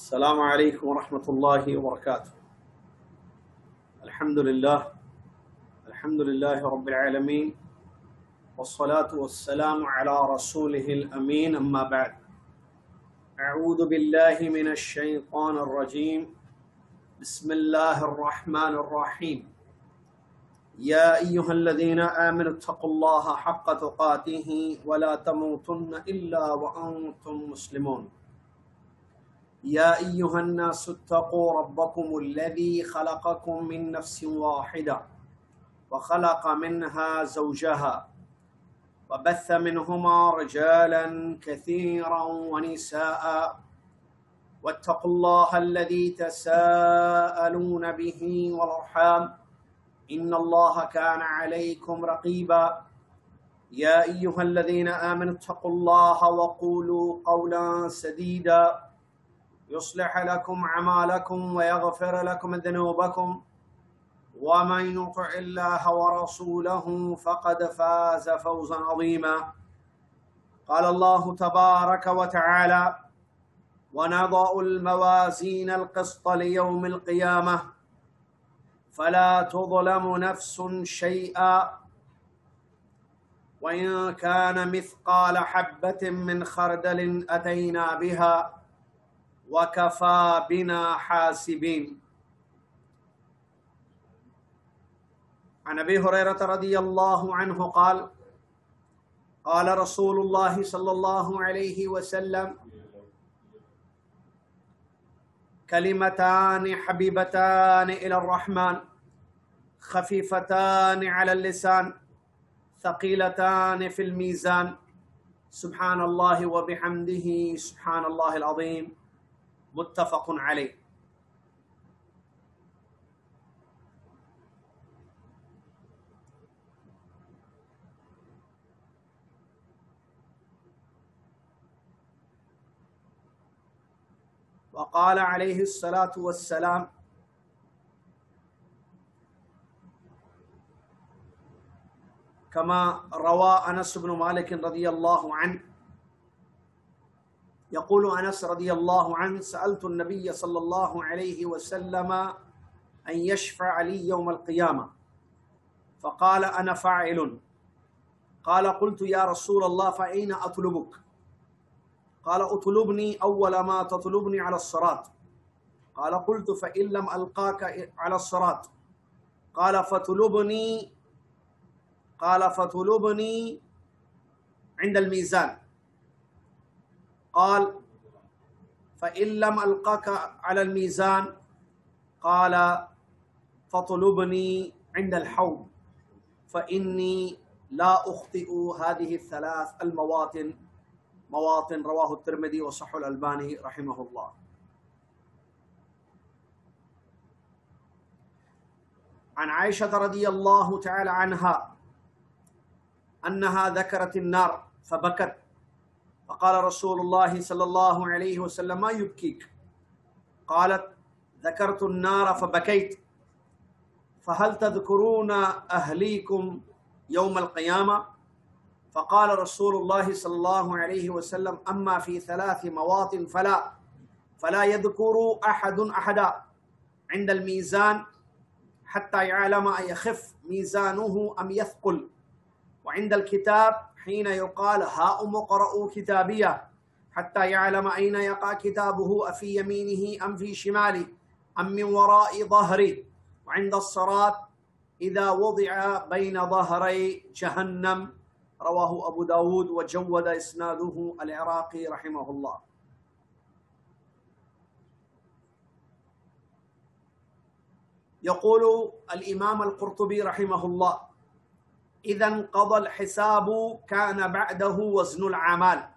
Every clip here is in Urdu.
السلام عليكم ورحمة الله وبركاته. الحمد لله رب العالمين، والصلاة والسلام على رسوله الأمين، أما بعد. أعوذ بالله من الشيطان الرجيم. بسم الله الرحمن الرحيم. يا أيها الذين آمنوا اتقوا الله حق تقاته ولا تموتن إلا وأنتم مسلمون. يا أيها الناس اتقوا ربكم الذي خلقكم من نفس واحدة وخلق منها زوجها وبث منهما رجالا كثيرا ونساء واتقوا الله الذي تساءلون به والأرحام إن الله كان عليكم رقيبا. يا أيها الذين آمنوا اتقوا الله وقولوا قولا سديدا يصلح لكم أعمالكم ويغفر لكم ذنوبكم، ومن يطع الله ورسوله فقد فاز فوزا عظيما. قال الله تبارك وتعالى: ونضع الموازين القسط ليوم القيامة فلا تظلم نفس شيئا وإن كان مثقال حبة من خردل أتينا بها وكفى بنا حاسبين. عن أبي هريرة رضي الله عنه قال: قال رسول الله صلى الله عليه وسلم: كلمتان حبيبتان إلى الرحمن خفيفتان على اللسان ثقيلتان في الميزان سبحان الله وبحمده سبحان الله العظيم. متفق عليه. وقال عليه الصلاة والسلام: كما روى أنس بن مالك رضي الله عنه يقول أنس رضي الله عنه: سألت النبي صلى الله عليه وسلم أن يشفع لي يوم القيامة فقال: أنا فاعل. قال: قلت يا رسول الله فأين أطلبك؟ قال: أطلبني أول ما تطلبني على الصراط. قال: قلت فإن لم ألقاك على الصراط؟ قال: فتلبني عند الميزان. قال: فإن لم ألقاك على الميزان؟ قال: فطلبني عند الحوض فإني لا أخطئ هذه الثلاث مواطن. رواه الترمذي وصححه الألباني رحمه الله. عن عائشة رضي الله تعالى عنها أنها ذكرت النار فبكت، فقال رسول الله صلى الله عليه وسلم: ما يبكيك؟ قالت: ذكرت النار فبكيت. فهل تذكرون أهليكم يوم القيامة؟ فقال رسول الله صلى الله عليه وسلم: أما في ثلاث مواطن فلا يذكر أحدا عند الميزان حتى يعلم أيخف ميزانه أم يثقل، وعند الكتاب حين يقال هاؤم اقرءوا كتابيه حتى يعلم أين يقع كتابه أفي يمينه أم في شماله أم من وراء ظهره، وعند الصراط إذا وضع بين ظهري جهنم. رواه أبو داود وجود إسناده العراقي رحمه الله. يقول الإمام القرطبي رحمه الله: إذا انقضى الحساب كان بعده وزن الأعمال،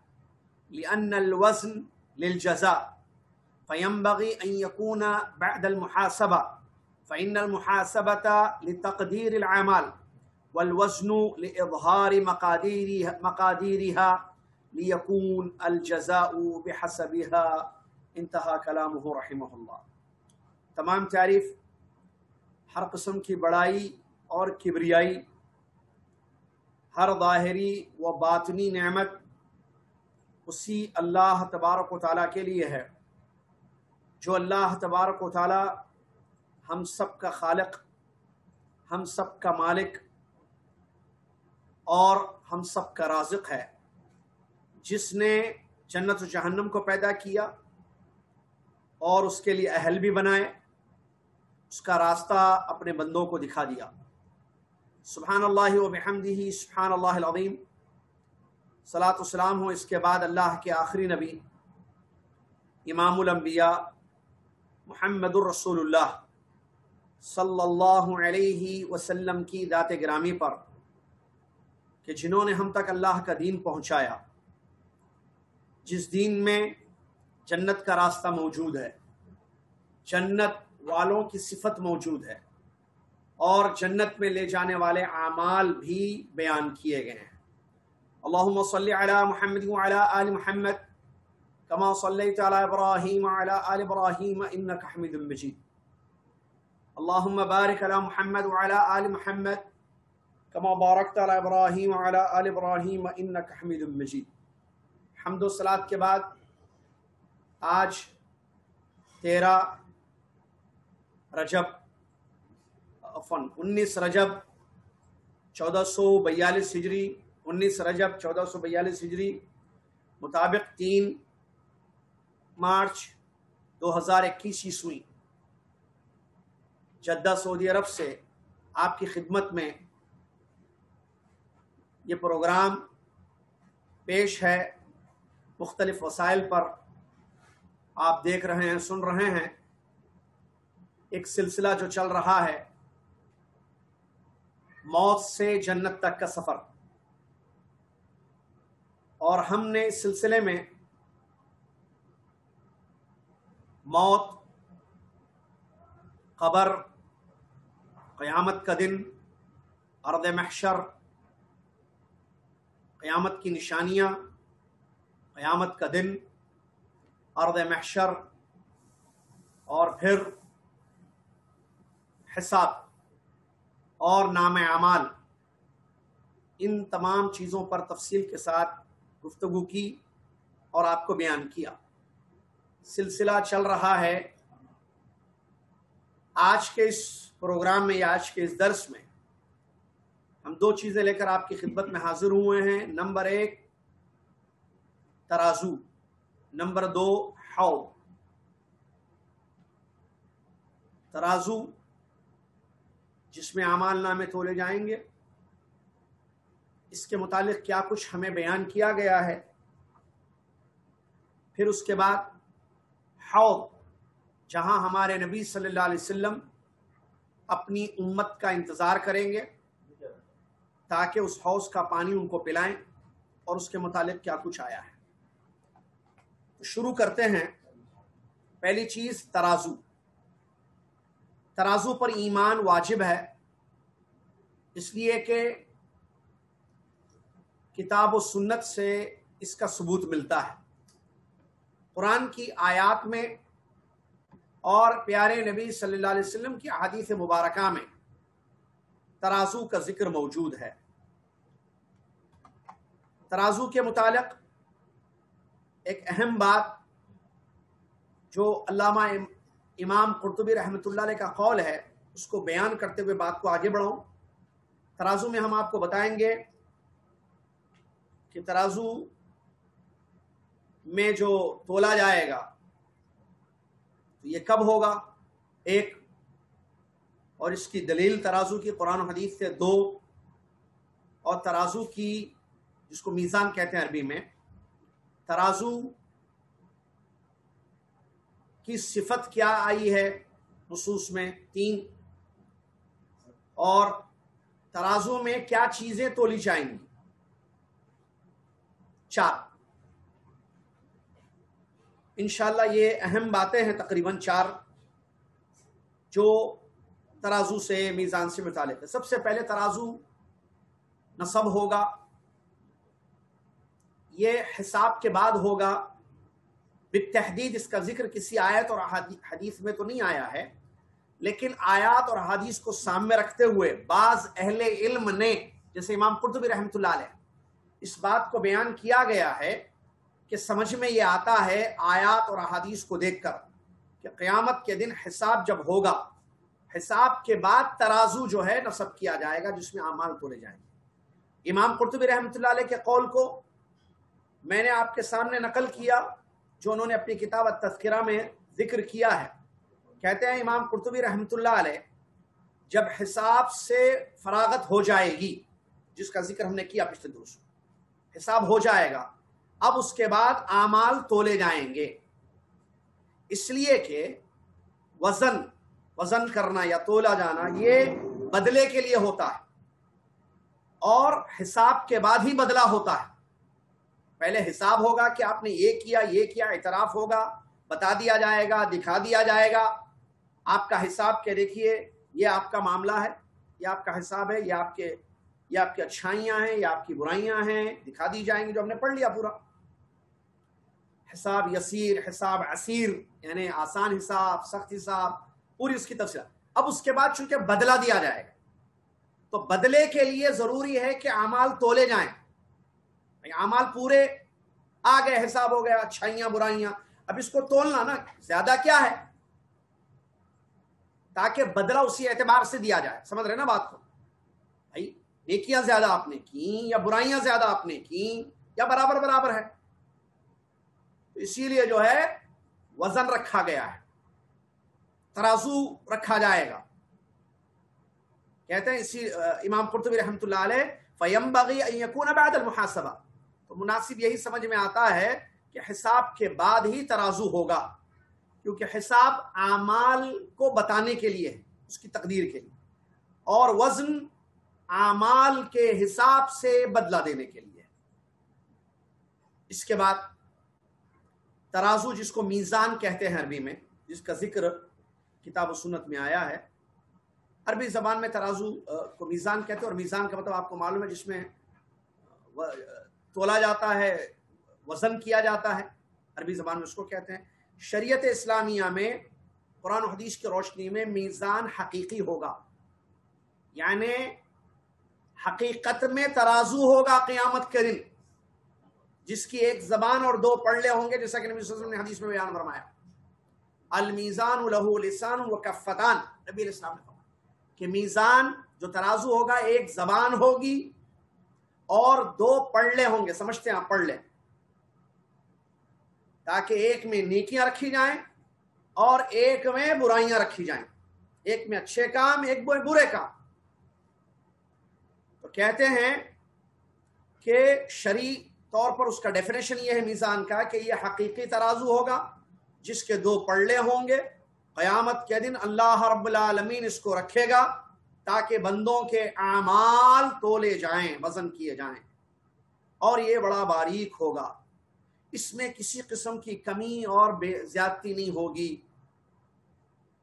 لأن الوزن للجزاء، فينبغي أن يكون بعد المحاسبة، فإن المحاسبة لتقدير الأعمال والوزن لإظهار مقاديرها ليكون الجزاء بحسبها. انتهى كلامه رحمه اللہ. تمام تعریف ہر قسم کی بڑائی اور کبریائی، ہر ظاہری و باطنی نعمت اسی اللہ تبارک و تعالیٰ کے لیے ہے جو اللہ تبارک و تعالی ہم سب کا خالق، ہم سب کا مالک اور ہم سب کا رازق ہے، جس نے جنت و جہنم کو پیدا کیا اور اس کے لیے اہل بھی بنائے، اس کا راستہ اپنے بندوں کو دکھا دیا۔ سبحان اللہ و بحمدہ سبحان اللہ العظیم۔ صلاۃ و سلام ہو اس کے بعد اللہ کے آخری نبی امام الانبیاء محمد الرسول اللہ صلی اللہ علیہ وسلم کی ذات گرامی پر، کہ جنہوں نے ہم تک اللہ کا دین پہنچایا، جس دین میں جنت کا راستہ موجود ہے، جنت والوں کی صفت موجود ہے، اور جنت میں لے جانے والے اعمال بھی بیان کیے گئے ہیں۔ اللہم صلی علی محمد وعلی آل محمد کما صلیت علی ابراہیم وعلی آل ابراہیم انک حمید مجید۔ اللہم بارک علی محمد وعلی آل محمد کما بارکت علی ابراہیم وعلی آل ابراہیم انک حمید مجید۔ حمد و صلات کے بعد آج 13 رجب 19 رجب 1442 ہجری 19 رجب 1442 ہجری مطابق 3 مارچ 2021 عیسوی جدہ سعودی عرب سے آپ کی خدمت میں یہ پروگرام پیش ہے۔ مختلف وسائل پر آپ دیکھ رہے ہیں، سن رہے ہیں۔ ایک سلسلہ جو چل رہا ہے، موت سے جنت تک کا سفر، اور ہم نے اس سلسلے میں موت، قبر، قیامت کا دن، ارض محشر، قیامت کی نشانیاں، قیامت کا دن، ارض محشر، اور پھر حساب اور نام اعمال، ان تمام چیزوں پر تفصیل کے ساتھ گفتگو کی اور آپ کو بیان کیا۔ سلسلہ چل رہا ہے۔ آج کے اس پروگرام میں یا آج کے اس درس میں ہم 2 چیزیں لے کر آپ کی خدمت میں حاضر ہوئے ہیں۔ نمبر 1 ترازو، نمبر 2 حوض۔ ترازو جس میں اعمال نامے تولے جائیں گے، اس کے متعلق کیا کچھ ہمیں بیان کیا گیا ہے۔ پھر اس کے بعد حوض، جہاں ہمارے نبی صلی اللہ علیہ وسلم اپنی امت کا انتظار کریں گے تاکہ اس حوض کا پانی ان کو پلائیں، اور اس کے متعلق کیا کچھ آیا ہے۔ تو شروع کرتے ہیں۔ پہلی چیز ترازو۔ ترازو پر ایمان واجب ہے، اس لیے کہ کتاب و سنت سے اس کا ثبوت ملتا ہے۔ قرآن کی آیات میں اور پیارے نبی صلی اللہ علیہ وسلم کی احادیث مبارکہ میں ترازو کا ذکر موجود ہے۔ ترازو کے متعلق ایک اہم بات جو علامہ امام قرطبی رحمۃ اللہ علیہ کا قول ہے، اس کو بیان کرتے ہوئے بات کو آگے بڑھاؤں۔ ترازو میں ہم آپ کو بتائیں گے کہ ترازو میں جو تولا جائے گا تو یہ کب ہوگا، 1، اور اس کی دلیل ترازو کی قرآن و حدیث سے 2، اور ترازو کی جس کو میزان کہتے ہیں عربی میں، ترازو کی صفت کیا آئی ہے نصوص میں، 3، اور ترازو میں کیا چیزیں تولی جائیں گی، 4۔ انشاءاللہ یہ اہم باتیں ہیں، تقریباً 4، جو ترازو سے، میزان سے متعلق ہے۔ سب سے پہلے ترازو نصب ہوگا، یہ حساب کے بعد ہوگا۔ بالتحدید اس کا ذکر کسی آیت اور حدیث میں تو نہیں آیا ہے، لیکن آیات اور حدیث کو سامنے رکھتے ہوئے بعض اہل علم نے، جیسے امام قرطبی رحمۃ اللہ علیہ، اس بات کو بیان کیا گیا ہے کہ سمجھ میں یہ آتا ہے آیات اور احادیث کو دیکھ کر کہ قیامت کے دن حساب جب ہوگا، حساب کے بعد ترازو جو ہے نصب کیا جائے گا جس میں اعمال تولے جائیں گے۔ امام قرطبی رحمۃ اللہ علیہ کے قول کو میں نے آپ کے سامنے نقل کیا، جو انہوں نے اپنی کتاب التذکرہ میں ذکر کیا ہے۔ کہتے ہیں امام قرطبی رحمۃ اللہ علیہ جب حساب سے فراغت ہو جائے گی، جس کا ذکر ہم نے کیا پچھلے درس میں، حساب ہو جائے گا، اب اس کے بعد اعمال تولے جائیں گے، اس لیے کہ وزن کرنا یا تولا جانا یہ بدلے کے لیے ہوتا ہے، اور حساب کے بعد ہی بدلہ ہوتا ہے۔ پہلے حساب ہوگا کہ آپ نے یہ کیا، اعتراف ہوگا، بتا دیا جائے گا، دکھا دیا جائے گا آپ کا حساب، کہ دیکھیے یہ آپ کا معاملہ ہے، یہ آپ کا حساب ہے، یہ آپ کی اچھائیاں ہیں، یہ آپ کی برائیاں ہیں، دکھا دی جائیں گی، جو ہم نے پڑھ لیا پورا۔ حساب یسیر، حساب عسیر، یعنی آسان حساب، سخت حساب، پوری اس کی تفصیل۔ اب اس کے بعد چونکہ بدلہ دیا جائے گا، تو بدلے کے لیے ضروری ہے کہ اعمال تولے جائیں۔ اعمال پورے آ گئے، حساب ہو گیا، اچھائیاں برائیاں، اب اس کو تولنا نا زیادہ کیا ہے، تاکہ بدلہ اسی اعتبار سے دیا جائے۔ سمجھ رہے نا بات کو؟ بھائی نیکیاں زیادہ آپ نے کی یا برائیاں زیادہ آپ نے کی یا برابر ہے، تو اسی لیے جو ہے وزن رکھا گیا ہے، ترازو رکھا جائے گا۔ کہتے ہیں اسی امام قرطبی رحمۃ اللہ علیہ فَيَنبَغِي أَن يَكُونَ بَعْدَ الْمُحَاسَبَةِ، تو مناسب یہی سمجھ میں آتا ہے کہ حساب کے بعد ہی ترازو ہوگا، کیونکہ حساب اعمال کو بتانے کے لیے ہے، اس کی تقدیر کے لیے، اور وزن اعمال کے حساب سے بدلہ دینے کے لیے۔ اس کے بعد ترازو، جس کو میزان کہتے ہیں عربی میں، جس کا ذکر کتاب و سنت میں آیا ہے۔ عربی زبان میں ترازو کو میزان کہتے ہیں، اور میزان کا مطلب آپ کو معلوم ہے جس میں تولا جاتا ہے، وزن کیا جاتا ہے، عربی زبان میں اس کو کہتے ہیں۔ شریعت اسلامیہ میں قرآن و حدیث کی روشنی میں میزان حقیقی ہوگا، یعنی حقیقت میں ترازو ہوگا قیامت کے دن، جس کی ایک زبان اور دو پلڑے ہوں گے، جیسا کہ نبی صلی اللہ علیہ وسلم نے حدیث میں بیان فرمایا، المیزان لہ لسان و کفتان۔ نبی علیہ السلام نے فرمایا کہ میزان جو ترازو ہوگا، ایک زبان ہوگی اور دو پلڑے ہوں گے، سمجھتے ہیں آپ پلڑے، تاکہ ایک میں نیکیاں رکھی جائیں اور ایک میں برائیاں رکھی جائیں، ایک میں اچھے کام، ایک میں برے کام۔ تو کہتے ہیں کہ شرعی طور پر اس کا ڈیفینیشن یہ ہے میزان کا، کہ یہ حقیقی ترازو ہوگا جس کے دو پلڑے ہوں گے۔ قیامت کے دن اللہ رب العالمین اس کو رکھے گا تاکہ بندوں کے اعمال تولے جائیں، وزن کیے جائیں، اور یہ بڑا باریک ہوگا، اس میں کسی قسم کی کمی اور زیادتی نہیں ہوگی۔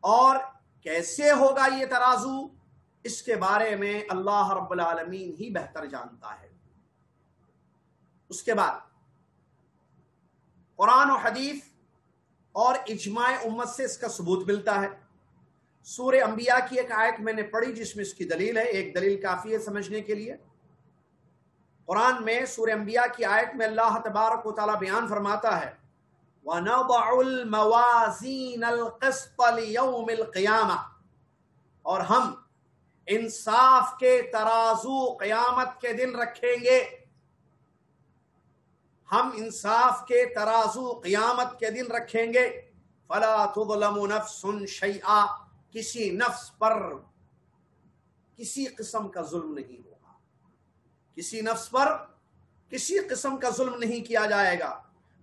اور کیسے ہوگا یہ ترازو، اس کے بارے میں اللہ رب العالمین ہی بہتر جانتا ہے۔ اس کے بعد قرآن و حدیث اور اجماع امت سے اس کا ثبوت ملتا ہے۔ سورہ انبیاء کی ایک آیت میں نے پڑھی جس میں اس کی دلیل ہے، ایک دلیل کافی ہے سمجھنے کے لیے۔ قرآن میں سورہ انبیاء کی آیت میں اللہ تبارک و تعالیٰ بیان فرماتا ہے وَنَضَعُ الْمَوَازِينَ الْقِسْطَ لِيَوْمِ الْقِيَامَةِ، اور ہم انصاف کے ترازو قیامت کے دن رکھیں گے، ہم انصاف کے ترازو قیامت کے دن رکھیں گے۔ فَلَا تُظْلَمُ نَفْسٌ شَيْئًا، کسی نفس پر کسی قسم کا ظلم نہیں ہوگا، کسی نفس پر کسی قسم کا ظلم نہیں کیا جائے گا۔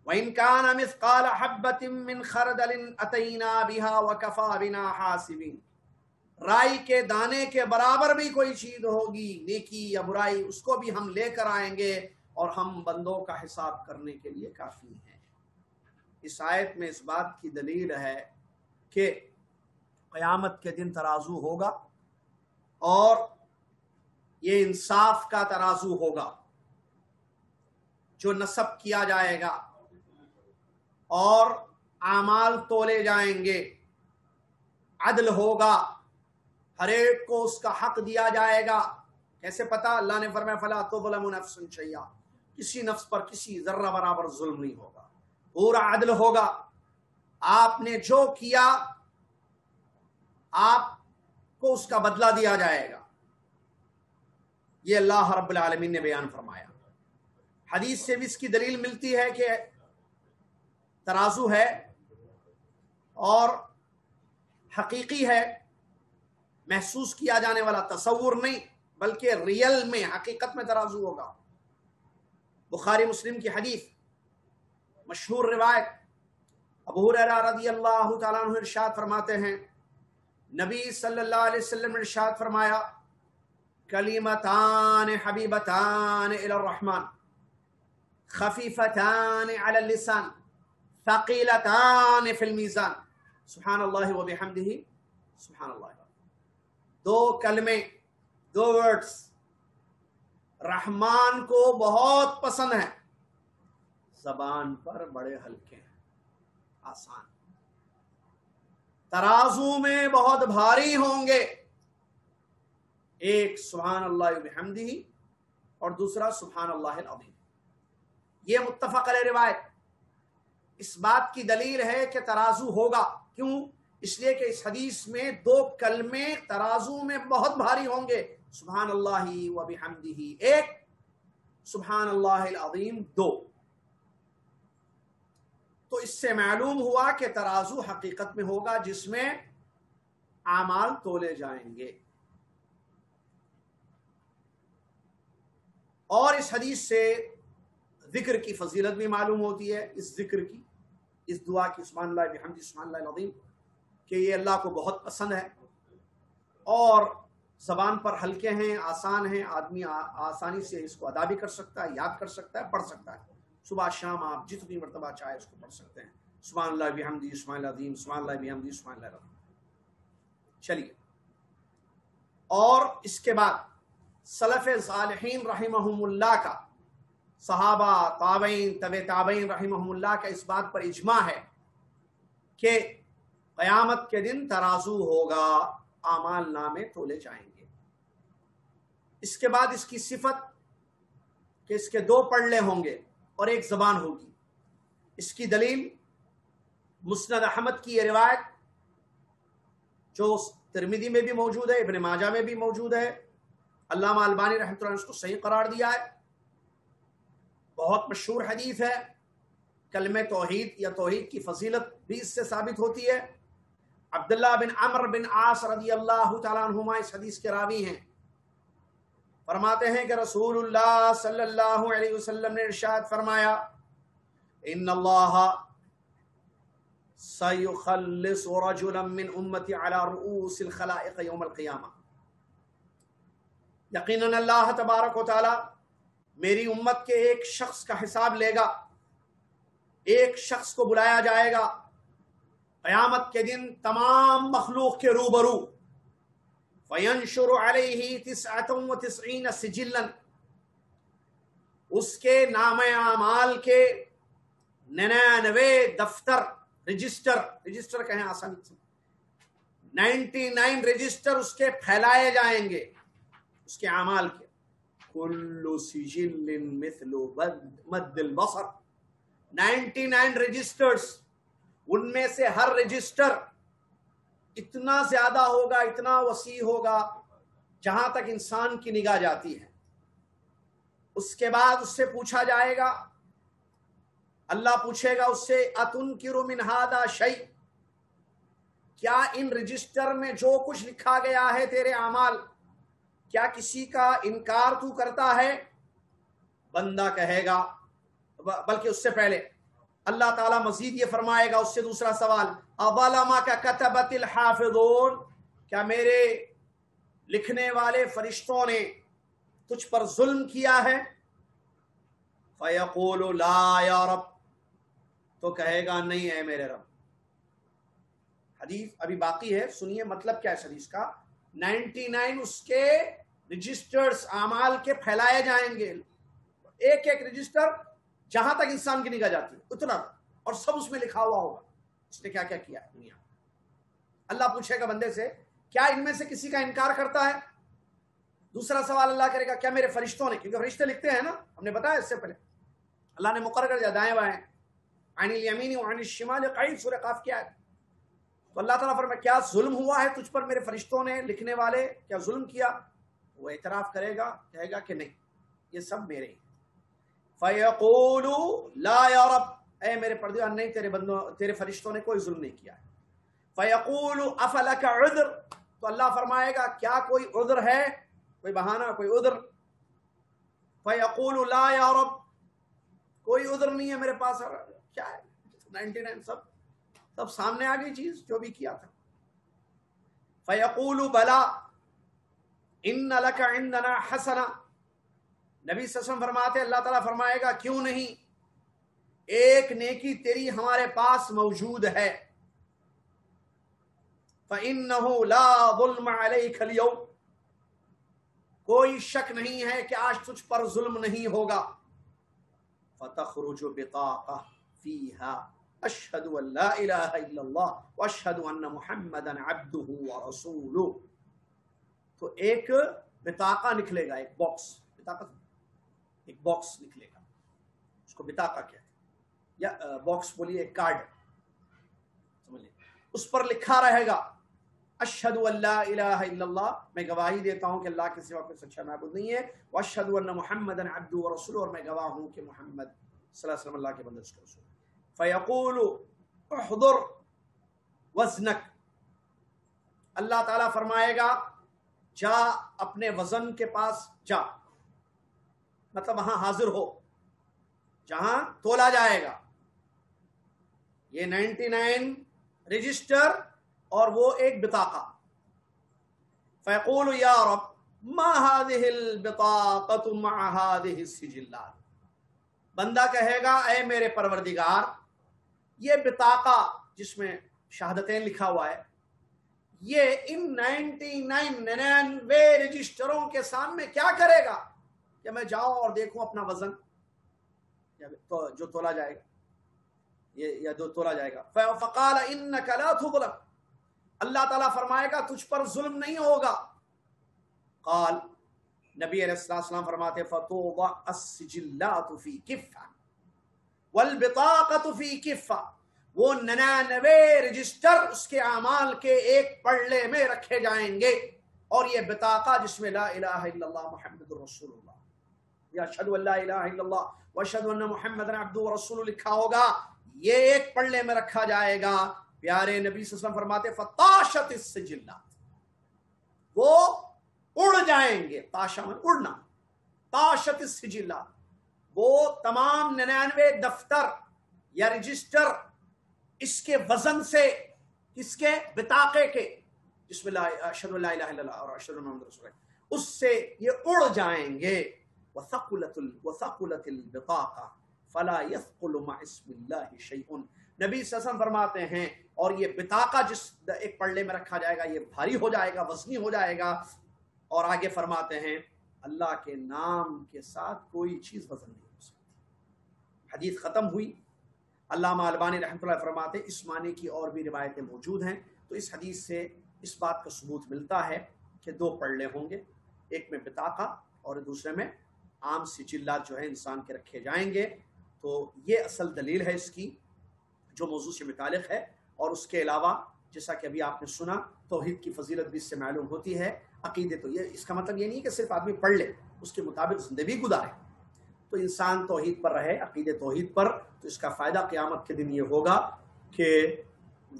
وَإِن كَانَ مِثْقَالَ حَبَّةٍ مِّنْ خَرْدَلٍ أَتَيْنَا بِهَا وَكَفَى بِنَا حَاسِبِينَ، رائی کے دانے کے برابر بھی کوئی چیز ہوگی، نیکی یا برائی، اس کو بھی ہم لے کر آئیں گے اور ہم بندوں کا حساب کرنے کے لیے کافی ہیں۔ اس آیت میں اس بات کی دلیل ہے کہ قیامت کے دن ترازو ہوگا، اور یہ انصاف کا ترازو ہوگا جو نصب کیا جائے گا، اور اعمال تولے جائیں گے، عدل ہوگا، ہر ایک کو اس کا حق دیا جائے گا۔ کیسے پتا؟ اللہ نے فرمایا فَلَا تُظْلَمُ نَفْسٌ شَيْئًا، کسی نفس پر کسی ذرہ برابر ظلم نہیں ہوگا، پورا عدل ہوگا۔ آپ نے جو کیا آپ کو اس کا بدلہ دیا جائے گا. یہ اللہ رب العالمین نے بیان فرمایا. حدیث سے بھی اس کی دلیل ملتی ہے کہ ترازو ہے اور حقیقی ہے، محسوس کیا جانے والا، تصور نہیں بلکہ ریئل میں، حقیقت میں ترازو ہوگا. بخاری مسلم کی حدیث، مشہور روایت، ابو ہریرہ رضی اللہ تعالیٰ عنہ ارشاد فرماتے ہیں، نبی صلی اللہ علیہ وسلم نے ارشاد فرمایا، کلمتان حبیبتان الی الرحمن خفیفتان علی اللسان ثقیلتان فی المیزان سبحان اللہ و بحمدہ سبحان اللہ. دو کلمے، دو ورڈز رحمان کو بہت پسند ہیں، زبان پر بڑے ہلکے ہیں، آسان، ترازو میں بہت بھاری ہوں گے. ایک سبحان اللہ وبحمدہ اور دوسرا سبحان اللہ العظیم. یہ متفق علیہ روایت اس بات کی دلیل ہے کہ ترازو ہوگا. کیوں؟ اس لیے کہ اس حدیث میں دو کلمے ترازو میں بہت بھاری ہوں گے، سبحان اللہ وبحمدہ ایک، سبحان اللہ العظیم دو. تو اس سے معلوم ہوا کہ ترازو حقیقت میں ہوگا جس میں اعمال تولے جائیں گے. اور اس حدیث سے ذکر کی فضیلت بھی معلوم ہوتی ہے، اس ذکر کی، اس دعا کی، سبحان اللہ بحمدہ سبحان اللہ العظیم، کہ یہ اللہ کو بہت پسند ہے اور زبان پر ہلکے ہیں، آسان ہیں، آدمی آسانی سے اس کو ادا بھی کر سکتا ہے، یاد کر سکتا ہے، پڑھ سکتا ہے. صبح شام آپ جتنی مرتبہ چاہے اس کو پڑھ سکتے ہیں، سبحان اللہ بحمدہ سبحان اللہ العظیم، سبحان اللہ بحمدہ سبحان اللہ العظیم. چلیے، اور اس کے بعد سلف صالحین رحمہم اللہ کا، صحابہ، تابعین، تبع تابعین رحمہم اللہ کا اس بات پر اجماع ہے کہ قیامت کے دن ترازو ہوگا، اعمال نامے تولے جائیں گے. اس کے بعد اس کی صفت کہ اس کے دو پلڑے ہوں گے اور ایک زبان ہوگی. اس کی دلیل مسند احمد کی یہ روایت جو ترمذی میں بھی موجود ہے، ابن ماجہ میں بھی موجود ہے، علامہ البانی رحمۃ اللہ نے اس کو صحیح قرار دیا ہے. بہت مشہور حدیث ہے. کلمہ توحید یا توحید کی فضیلت بھی اس سے ثابت ہوتی ہے. عبداللہ بن عمرو بن عاص رضی اللہ تعالیٰ عنہما اس حدیث کے راوی ہیں. فرماتے ہیں کہ رسول اللہ صلی اللہ علیہ وسلم نے ارشاد فرمایا، ان اللہ سیخلص رجلا من امتی علی رؤوس الخلائق یوم القیامہ. یقیناً اللہ تبارک و تعالی میری امت کے ایک شخص کا حساب لے گا. ایک شخص کو بلایا جائے گا قیامت کے دن تمام مخلوق کے روبرو. فینشر علیہ 99 سجلا، اس کے نام اعمال کے 99 دفتر، رجسٹر کہیں آسانی سے، 99 رجسٹر اس کے پھیلائے جائیں گے، اس کے اعمال کے. کل سجل مثل مد البصر، 99 رجسٹرز، ان میں سے ہر رجسٹر اتنا زیادہ ہوگا، اتنا وسیع ہوگا جہاں تک انسان کی نگاہ جاتی ہے. اس کے بعد اس سے پوچھا جائے گا، اللہ پوچھے گا اس سے، اتنکر من ھذا شیء، کیا ان رجسٹر میں جو کچھ لکھا گیا ہے تیرے اعمال، کیا کسی کا انکار تو کرتا ہے؟ بندہ کہے گا، بلکہ اس سے پہلے اللہ تعالیٰ مزید یہ فرمائے گا اس سے دوسرا سوال، اظلمک کتبت الحافظون، کیا میرے لکھنے والے فرشتوں نے تجھ پر ظلم کیا ہے؟ فیقول لا یا رب، تو کہے گا نہیں اے میرے رب. حدیث ابھی باقی ہے، سنیے مطلب کیا ہے اس حدیث کا. 99 اس کے رجسٹرز اعمال کے پھیلائے جائیں گے، ایک ایک رجسٹر جہاں تک انسان کی نگاہ جاتی ہے اتنا، اور سب اس میں لکھا ہوا ہوگا اس نے کیا کیا کیا ہے دنیا. اللہ پوچھے گا بندے سے، کیا ان میں سے کسی کا انکار کرتا ہے؟ دوسرا سوال اللہ کرے گا، کیا میرے فرشتوں نے، کیونکہ فرشتے لکھتے ہیں نا، ہم نے بتایا اس سے پہلے، اللہ نے مقرر کر دیا دائیں بائیں عن الیمین وعن الشمال قعید، سورہ قاف کی آیت۔ تو اللہ تعالیٰ فرمایا کیا ظلم ہوا ہے تجھ پر میرے فرشتوں نے لکھنے والے، کیا ظلم کیا؟ وہ اعتراف کرے گا، کہے گا کہ نہیں، یہ سب میرے ہی۔ فیقول لا یا رب، اے میرے پروردگار نہیں، تیرے بندوں تیرے فرشتوں نے کوئی ظلم نہیں کیا ہے۔ فیقول افلک عذر، تو اللہ فرمائے گا کیا کوئی عذر ہے، کوئی بہانہ، کوئی عذر؟ فیقول لا یا رب، کوئی عذر نہیں ہے میرے پاس، کیا ہے 99 سب سامنے آ گئی چیز جو بھی کیا تھا۔ فیقول بلا ان لک عندنا حسنہ، نبی صلی اللہ علیہ وسلم فرماتے اللہ تعالیٰ فرمائے گا کیوں نہیں، ایک نیکی تیری ہمارے پاس موجود ہے۔ فإنه لا ظلم عليك اليوم، کوئی شک نہیں ہے کہ آج تجھ پر ظلم نہیں ہوگا۔ فتخرج بطاقہ فیہا اشہد ان لا الہ الا اللہ واشہد ان محمدا عبدہ ورسولہ، تو ایک بطاقہ نکلے گا، ایک باکس، ایک باکس نکلے گا، اس کو بطاقہ کہتے ہیں، یا باکس بولیے، ایک کارڈ سمجھ لیں، اس پر لکھا رہے گا اشہد ان لا الہ الا اللہ، میں گواہی دیتا ہوں کہ اللہ کے سوا کوئی سچا معبود نہیں ہے، واشہد ان محمدا عبدہ ورسولہ، اور میں گواہ ہوں کہ محمد صلی اللہ علیہ وسلم اللہ کے بندے اس کے رسول۔ فیقول احضر وزنک، اللہ تعالیٰ فرمائے گا جا اپنے وزن کے پاس جا، مطلب وہاں حاضر ہو جہاں تولا جائے گا، یہ 99 رجسٹر اور وہ ایک بطاقہ۔ فیقول یا رب ما هذه البطاقة مع هذه السجلات، بندہ کہے گا اے میرے پروردگار یہ بطاقہ جس میں شہادتین لکھا ہوا ہے، یہ ان 99 رجسٹروں کے سامنے کیا کرے گا کہ میں جاؤں اور دیکھوں اپنا وزن جو تولا جائے گا، یا جو تولا جائے گا۔ فقال انک لا تظلم، اللہ تعالیٰ فرمائے گا تجھ پر ظلم نہیں ہوگا۔ قال، نبی علیہ السلام فرماتے فتوضع السجلات فی کفہ والبطاقۃ فی کفہ، وہ 99 رجسٹر اس کے اعمال کے ایک پلڑے میں رکھے جائیں گے، اور یہ بطاقہ جس میں لا الہ الا اللہ محمد رسول اللہ یا اشہد ان لا الہ الا اللہ واشہد ان محمد عبدہ ورسولہ لکھا ہوگا، یہ ایک پلڑے میں رکھا جائے گا۔ پیارے نبی صلی اللہ علیہ وسلم فرماتے فطاشت السجلات، وہ اڑ جائیں گے، تاشا من اڑنا، طاشت السجلات، وہ تمام 99 دفتر یا رجسٹر اس کے وزن سے، اس کے بطاقے کے جس میں اشہد ان لا الہ الا اللہ اور اشہد ان محمد رسول اللہ، اس سے یہ اڑ جائیں گے۔ وثقلت البطاقہ فلا يثقل مع اسم اللہ شیء، نبی صلی اللہ علیہ وسلم فرماتے ہیں اور یہ بطاقہ جس ایک پلڑے میں رکھا جائے گا یہ بھاری ہو جائے گا، وزنی ہو جائے گا، اور آگے فرماتے ہیں اللہ کے نام کے ساتھ کوئی چیز وزن نہیں ہو سکتی۔ حدیث ختم ہوئی۔ علامہ البانی رحمۃ اللہ فرماتے ہیں اس معنی کی اور بھی روایتیں موجود ہیں، تو اس حدیث سے اس بات کا ثبوت ملتا ہے کہ 2 پلڑے ہوں گے، ایک میں بطاقہ اور دوسرے میں عام سجلات جو ہے انسان کے رکھے جائیں گے۔ تو یہ اصل دلیل ہے اس کی جو موضوع سے متعلق ہے، اور اس کے علاوہ جیسا کہ ابھی آپ نے سنا توحید کی فضیلت بھی اس سے معلوم ہوتی ہے۔ عقیدے تو یہ اس کا مطلب یہ نہیں کہ صرف آدمی پڑھ لے، اس کے مطابق زندگی گزارے، تو انسان توحید پر رہے، عقیدے توحید پر، تو اس کا فائدہ قیامت کے دن یہ ہوگا کہ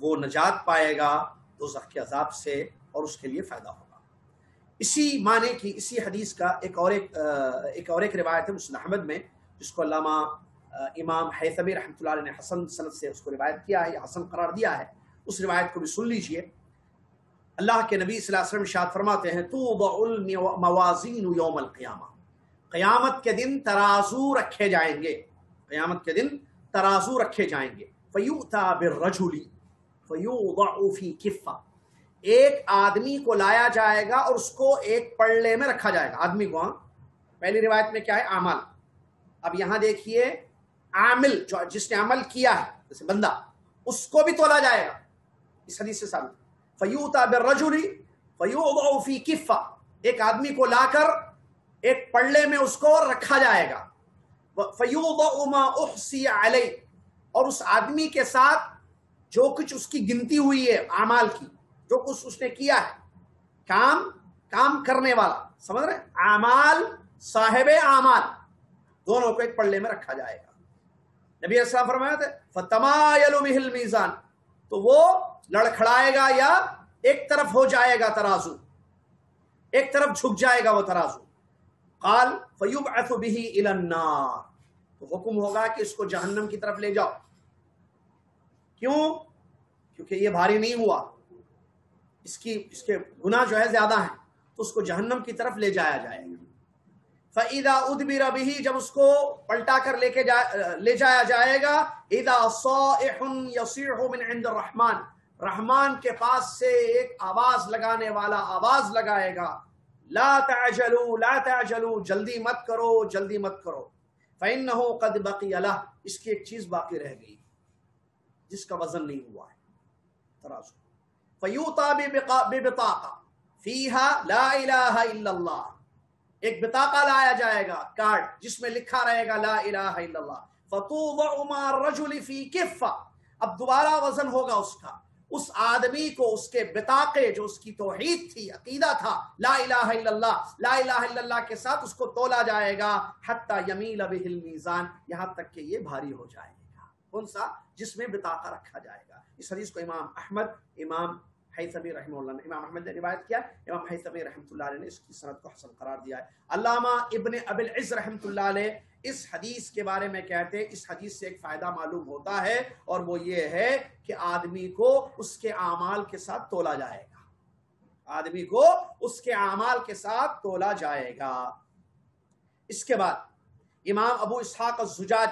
وہ نجات پائے گا دوزخ کے عذاب سے، اور اس کے لیے فائدہ ہوگا۔ اسی معنی کی اسی حدیث کا ایک اور ایک روایت ہے مسند احمد میں، جس کو علامہ امام حیثمی رحمۃ اللہ علیہ نے حسن سند سے اس کو روایت کیا ہے یا حسن قرار دیا ہے، اس روایت کو بھی سن لیجئے۔ اللہ کے نبی صلی اللہ علیہ وسلم ارشاد فرماتے ہیں توضع الموازین یوم القیامہ، قیامت کے دن ترازو رکھے جائیں گے، قیامت کے دن ترازو رکھے جائیں گے۔ فیؤتی بالرجل فیوضع فی کفہ، ایک آدمی کو لایا جائے گا اور اس کو ایک پلڑے میں رکھا جائے گا، آدمی کو، پہلی روایت میں کیا ہے اعمال، اب یہاں دیکھیے عامل جو جس نے عمل کیا ہے جیسے بندہ، اس کو بھی تولا جائے گا، اس حدیث سے ثابت۔ فیؤتی بالرجل فیوضع فی کفہ، ایک آدمی کو لا کر ایک پلڑے میں اس کو رکھا جائے گا۔ فیوضع ما احصی علیہ، اور اس آدمی کے ساتھ جو کچھ اس کی گنتی ہوئی ہے اعمال کی، جو کچھ اس نے کیا ہے، کام کرنے والا، سمجھ رہے ہیں، اعمال، صاحب اعمال، دونوں کو ایک پلڑے میں رکھا جائے گا۔ نبی علیہ السلام فرمایا تھا فَتَمَایَلُ بِهِ الْمِیزَانُ، تو وہ لڑکھڑائے گا یا ایک طرف ہو جائے گا ترازو، ایک طرف جھک جائے گا وہ ترازو۔ قال فَيُبْعَثُ بِهِ إِلَى النَّارِ، تو حکم ہوگا کہ اس کو جہنم کی طرف لے جاؤ۔ کیوں؟ کیونکہ یہ بھاری نہیں ہوا، اس کے گناہ جو ہے زیادہ ہیں، تو اس کو جہنم کی طرف لے جایا جائے گا۔ فَإِذَا أُدْبِرَ بِهِ، جب اس کو پلٹا کر لے جایا جائے گا، إِذَا صَائِحٌ يَصِيحُ مِنْ عِنْدِ الرَّحْمَنِ، رحمان کے پاس سے ایک آواز لگانے والا آواز لگائے گا، لا تعجلوا لا تعجلوا، جلدی مت کرو، جلدی مت کرو، فإنه قد بقي له، اس کی ایک چیز باقی رہ گئی جس کا وزن نہیں ہوا ہے، ترازو۔ فَيُؤْتَى بِبِطَاقَةٍ فِيهَا لَا إِلَهَ إِلَّا اللَّهُ، ایک بطاقہ لایا جائے گا، کارڈ، جس میں لکھا رہے گا لا الہ الا اللہ۔ فَتُوضَعُ مَعَ الرَّجُلِ فِي كِفَّةٍ، اب دوبارہ وزن ہوگا اس کا، اس آدمی کو اس کے بطاقے، جو اس کی توحید تھی، عقیدہ تھا لا الہ الا اللہ، لا الہ الا اللہ کے ساتھ اس کو تولا جائے گا، حتی یمیل بہ المیزان، یہاں تک کہ یہ بھاری ہو جائے گا۔ کون سا؟ جس میں بطاقہ رکھا جائے گا۔ اس حدیث کو امام احمد، امام حیثمی رحمہ اللہ نے، امام احمد نے روایت کیا، امام حیثمی رحمۃ اللہ علیہ نے اس کی سند کو حسن قرار دیا ہے۔ علامہ ابن ابی العز رحمۃ اللہ علیہ اس حدیث کے بارے میں کہتے ہیں، اس حدیث سے ایک فائدہ معلوم ہوتا ہے، اور وہ یہ ہے کہ آدمی کو اس کے اعمال کے ساتھ تولا جائے گا، آدمی کو اس کے اعمال کے ساتھ تولا جائے گا۔ اس کے بعد امام ابو اسحاق الزجاج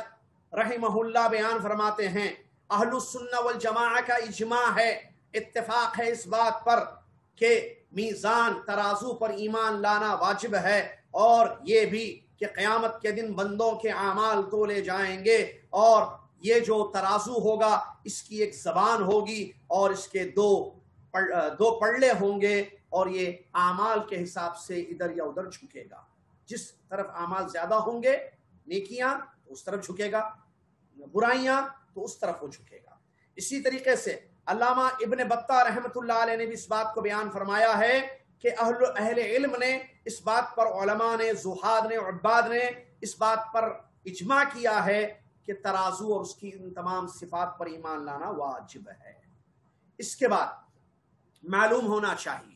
رحمہ اللہ بیان فرماتے ہیں، اہل السنہ والجماعہ کا اجماع ہے، اتفاق ہے اس بات پر کہ میزان، ترازو پر ایمان لانا واجب ہے، اور یہ بھی کہ قیامت کے دن بندوں کے اعمال تولے جائیں گے، اور یہ جو ترازو ہوگا اس کی ایک زبان ہوگی، اور اس کے دو پلڑے ہوں گے، اور یہ اعمال کے حساب سے ادھر یا ادھر جھکے گا۔ جس طرف اعمال زیادہ ہوں گے، نیکیاں، تو اس طرف جھکے گا، برائیاں تو اس طرف وہ جھکے گا۔ اسی طریقے سے علامہ ابن بطہ رحمۃ اللہ علیہ نے بھی اس بات کو بیان فرمایا ہے کہ اہل علم نے اس بات پر، علماء نے، زہاد نے، عباد نے اس بات پر اجماع کیا ہے کہ ترازو اور اس کی ان تمام صفات پر ایمان لانا واجب ہے۔ اس کے بعد معلوم ہونا چاہیے،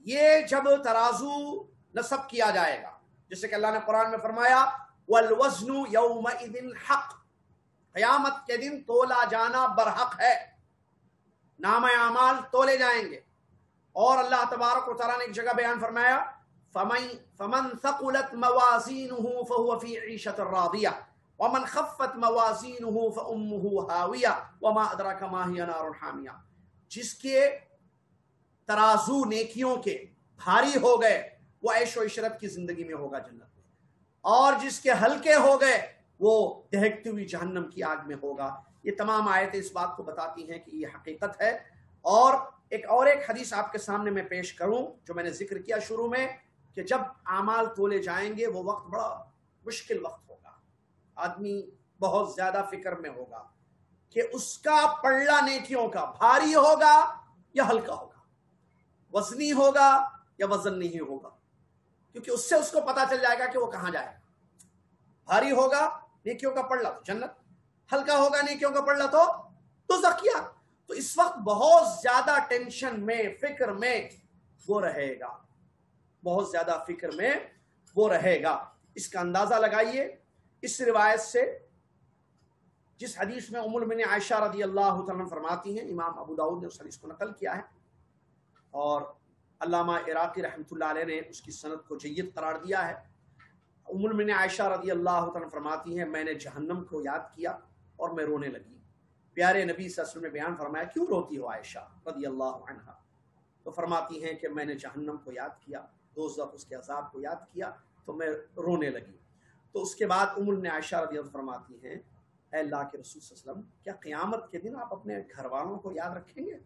یہ جب ترازو نصب کیا جائے گا، جیسے کہ اللہ نے قرآن میں فرمایا وَالْوَزْنُ يَوْمَئِذٍ حَقٌّ، قیامت کے دن تولا جانا برحق ہے، نام اعمال تولے جائیں گے۔ اور اللہ تبارک و تعالیٰ نے ایک جگہ بیان فرمایا فَمَنْ ثَقُلَتْ مَوَازِينُهُ فَهُوَ فِي عِيشَةٍ رَاضِيَةٍ وَمَنْ خَفَّتْ مَوَازِينُهُ فَأُمُّهُ هَاوِيَةٌ وَمَا أَدْرَاكَ مَا هِيَ نَارٌ حَامِيَةٌ، جس کے ترازو نیکیوں کے بھاری ہو گئے وہ عیش و عشرت کی زندگی میں ہوگا جنت میں، اور جس کے ہلکے ہو گئے وہ دہکتی ہوئی جہنم کی آگ میں ہوگا۔ یہ تمام آیتیں اس بات کو بتاتی ہیں کہ یہ حقیقت ہے۔ اور ایک حدیث آپ کے سامنے میں پیش کروں جو میں نے ذکر کیا شروع میں، کہ جب اعمال تولے جائیں گے وہ وقت بڑا مشکل وقت ہوگا، آدمی بہت زیادہ فکر میں ہوگا کہ اس کا پلڑا نیکیوں کا بھاری ہوگا یا ہلکا ہوگا، وزنی ہوگا یا وزن نہیں ہوگا، کیونکہ اس سے اس کو پتا چل جائے گا کہ وہ کہاں جائے گا۔ بھاری ہوگا نیکیوں کا پلڑا تو جنت، ہلکا ہوگا نیکیوں کا پلڑا تو دوزخیہ۔ تو اس وقت بہت زیادہ ٹینشن میں، فکر میں وہ رہے گا، بہت زیادہ فکر میں وہ رہے گا۔ اس کا اندازہ لگائیے اس روایت سے، جس حدیث میں ام المؤمنین عائشہ رضی اللہ تعالیٰ فرماتی ہیں، امام ابو داؤد نے اس حدیث کو نقل کیا ہے، اور علامہ عراقی رحمۃ اللہ علیہ نے اس کی سند کو جید قرار دیا ہے۔ ام المؤمنین عائشہ رضی اللہ تعالیٰ فرماتی ہیں، میں نے جہنم کو یاد کیا اور میں رونے لگی۔ پیارے نبی صلی اللہ علیہ وسلم نے بیان فرمایا، کیوں روتی ہو عائشہ رضی اللہ عنہا؟ تو فرماتی ہیں کہ میں نے جہنم کو یاد کیا، دوزخ، اس کے عذاب کو یاد کیا تو میں رونے لگی۔ تو اس کے بعد ام المؤمنین عائشہ رضی اللہ فرماتی ہیں، اے اللہ کے رسول صلی اللہ علیہ وسلم، کیا قیامت کے دن آپ اپنے گھر والوں کو یاد رکھیں گے؟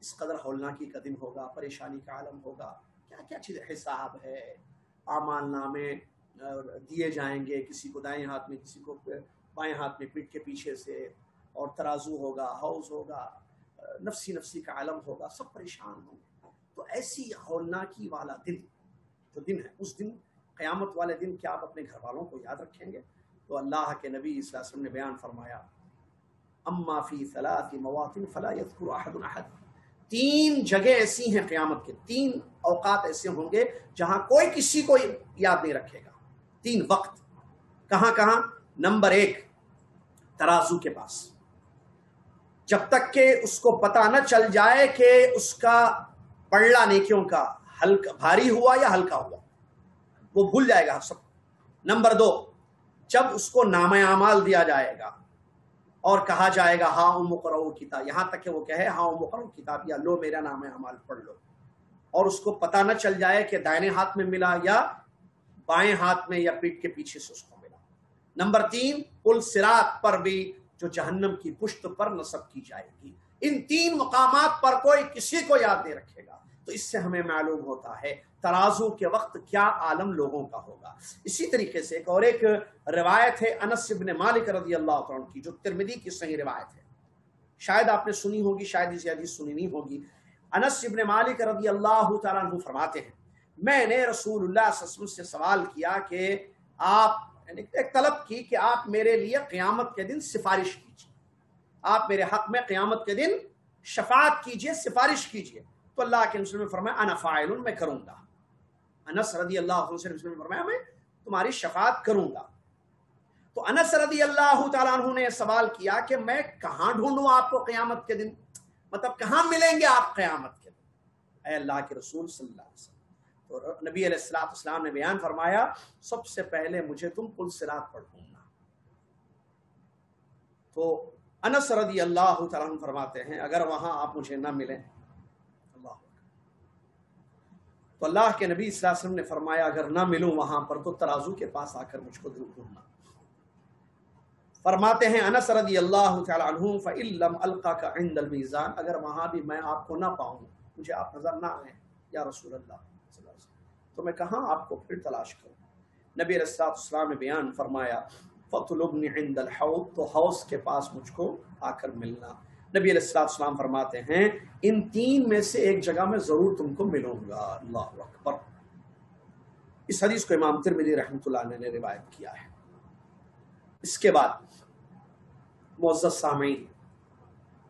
اس قدر ہولناکی کا دن ہوگا، پریشانی کا عالم ہوگا، کیا کیا چیز، حساب ہے، اعمال نامے دیے جائیں گے، کسی کو دائیں ہاتھ میں، کسی کو بائیں ہاتھ میں پیٹھ کے پیچھے سے، اور ترازو ہوگا، حوض ہوگا، نفسی نفسی کا عالم ہوگا، سب پریشان ہوں گے. تو ایسی ہولناکی والا دن جو دن ہے، اس دن قیامت والے دن کیا آپ اپنے گھر والوں کو یاد رکھیں گے؟ تو اللہ کے نبی صلی اللہ علیہ وسلم نے بیان فرمایا، اما فی ثلاث مواطن فلا یذکر احد احد. 3 جگہ ایسی ہیں قیامت کے، 3 اوقات ایسے ہوں گے جہاں کوئی کسی کو یاد نہیں رکھے گا. 3 وقت کہاں کہاں؟ نمبر 1 ترازو کے پاس، جب تک کہ اس کو پتہ نہ چل جائے کہ اس کا پلڑا نیکیوں کا ہلکا بھاری ہوا یا ہلکا ہوا، وہ بھول جائے گا سب. نمبر 2 جب اس کو نامہ اعمال دیا جائے گا اور کہا جائے گا ہاں اقرؤ کتاب، یہاں تک کہ وہ کہے ہاں اقرؤ کتاب، یا لو میرا نامہ اعمال پڑھ لو، اور اس کو پتہ نہ چل جائے کہ دائیں ہاتھ میں ملا یا بائیں ہاتھ میں یا پیٹھ کے پیچھے سے اس کو ملا. نمبر 3 پل صراط پر بھی جو جہنم کی پشت پر نصب کی جائے گی. ان 3 مقامات پر کوئی کسی کو یاد نہیں رکھے گا. تو اس سے ہمیں معلوم ہوتا ہے ترازو کے وقت کیا عالم لوگوں کا ہوگا. اسی طریقے سے ایک روایت ہے انس بن مالک رضی اللہ عنہ کی، جو ترمذی کی صحیح روایت ہے، شاید آپ نے سنی ہوگی، شاید اسے حدیث سنی نہیں ہوگی. انس بن مالک رضی اللہ تعالیٰ عنہ فرماتے ہیں، میں نے رسول اللہ صلی اللہ علیہ وسلم سے سوال کیا کہ آپ، ایک طلب کی کہ آپ میرے لیے قیامت کے دن سفارش کیجیے، آپ میرے حق میں قیامت کے دن شفاعت کیجیے، سفارش کیجیے. تو اللہ کے رسول نے فرمایا انا فاعل، میں کروں گا. انس رضی اللہ عنہ سے رسول نے فرمایا میں تمہاری شفاعت کروں گا. تو انس رضی اللہ تعالیٰ عنہ نے سوال کیا کہ میں کہاں ڈھونڈوں آپ کو قیامت کے دن، مطلب کہاں ملیں گے آپ قیامت کے دن اے اللہ کے رسول صلی اللہ علیہ وسلم؟ تو نبی علیہ السلام نے بیان فرمایا، سب سے پہلے مجھے تم پل صراط پر ڈھونڈنا. تو انس رضی اللہ تعالیٰ عنہ فرماتے ہیں اگر وہاں آپ مجھے نہ ملیں، اللہ، تو اللہ کے نبی صلی اللہ علیہ وسلم نے فرمایا اگر نہ ملوں وہاں پر تو ترازو کے پاس آ کر مجھ کو ڈھونڈنا. فرماتے ہیں انس رضی اللہ تعالیٰ عنہ فَإِن لَمْ أَلْقَكَ عِنْدَ الْمِيزَانِ، اگر وہاں بھی میں آپ کو نہ پاؤں، مجھے آپ نظر نہ آئیں یا رسول اللہ صلی اللہ علیہ وسلم، تو میں کہاں آپ کو پھر تلاش کروں؟ نبی علیہ السلام نے بیان فرمایا فَطْلُبْنِ عِنْدَ الْحَوْضِ، تو حوض کے پاس مجھ کو آ کر ملنا. نبی علیہ السلام فرماتے ہیں ان 3 میں سے ایک جگہ میں ضرور تم کو ملوں گا. اللہ اکبر. اس حدیث کو امام ترمذی رحمۃ اللہ علیہ نے روایت کیا ہے. اس کے بعد معزز سامعین،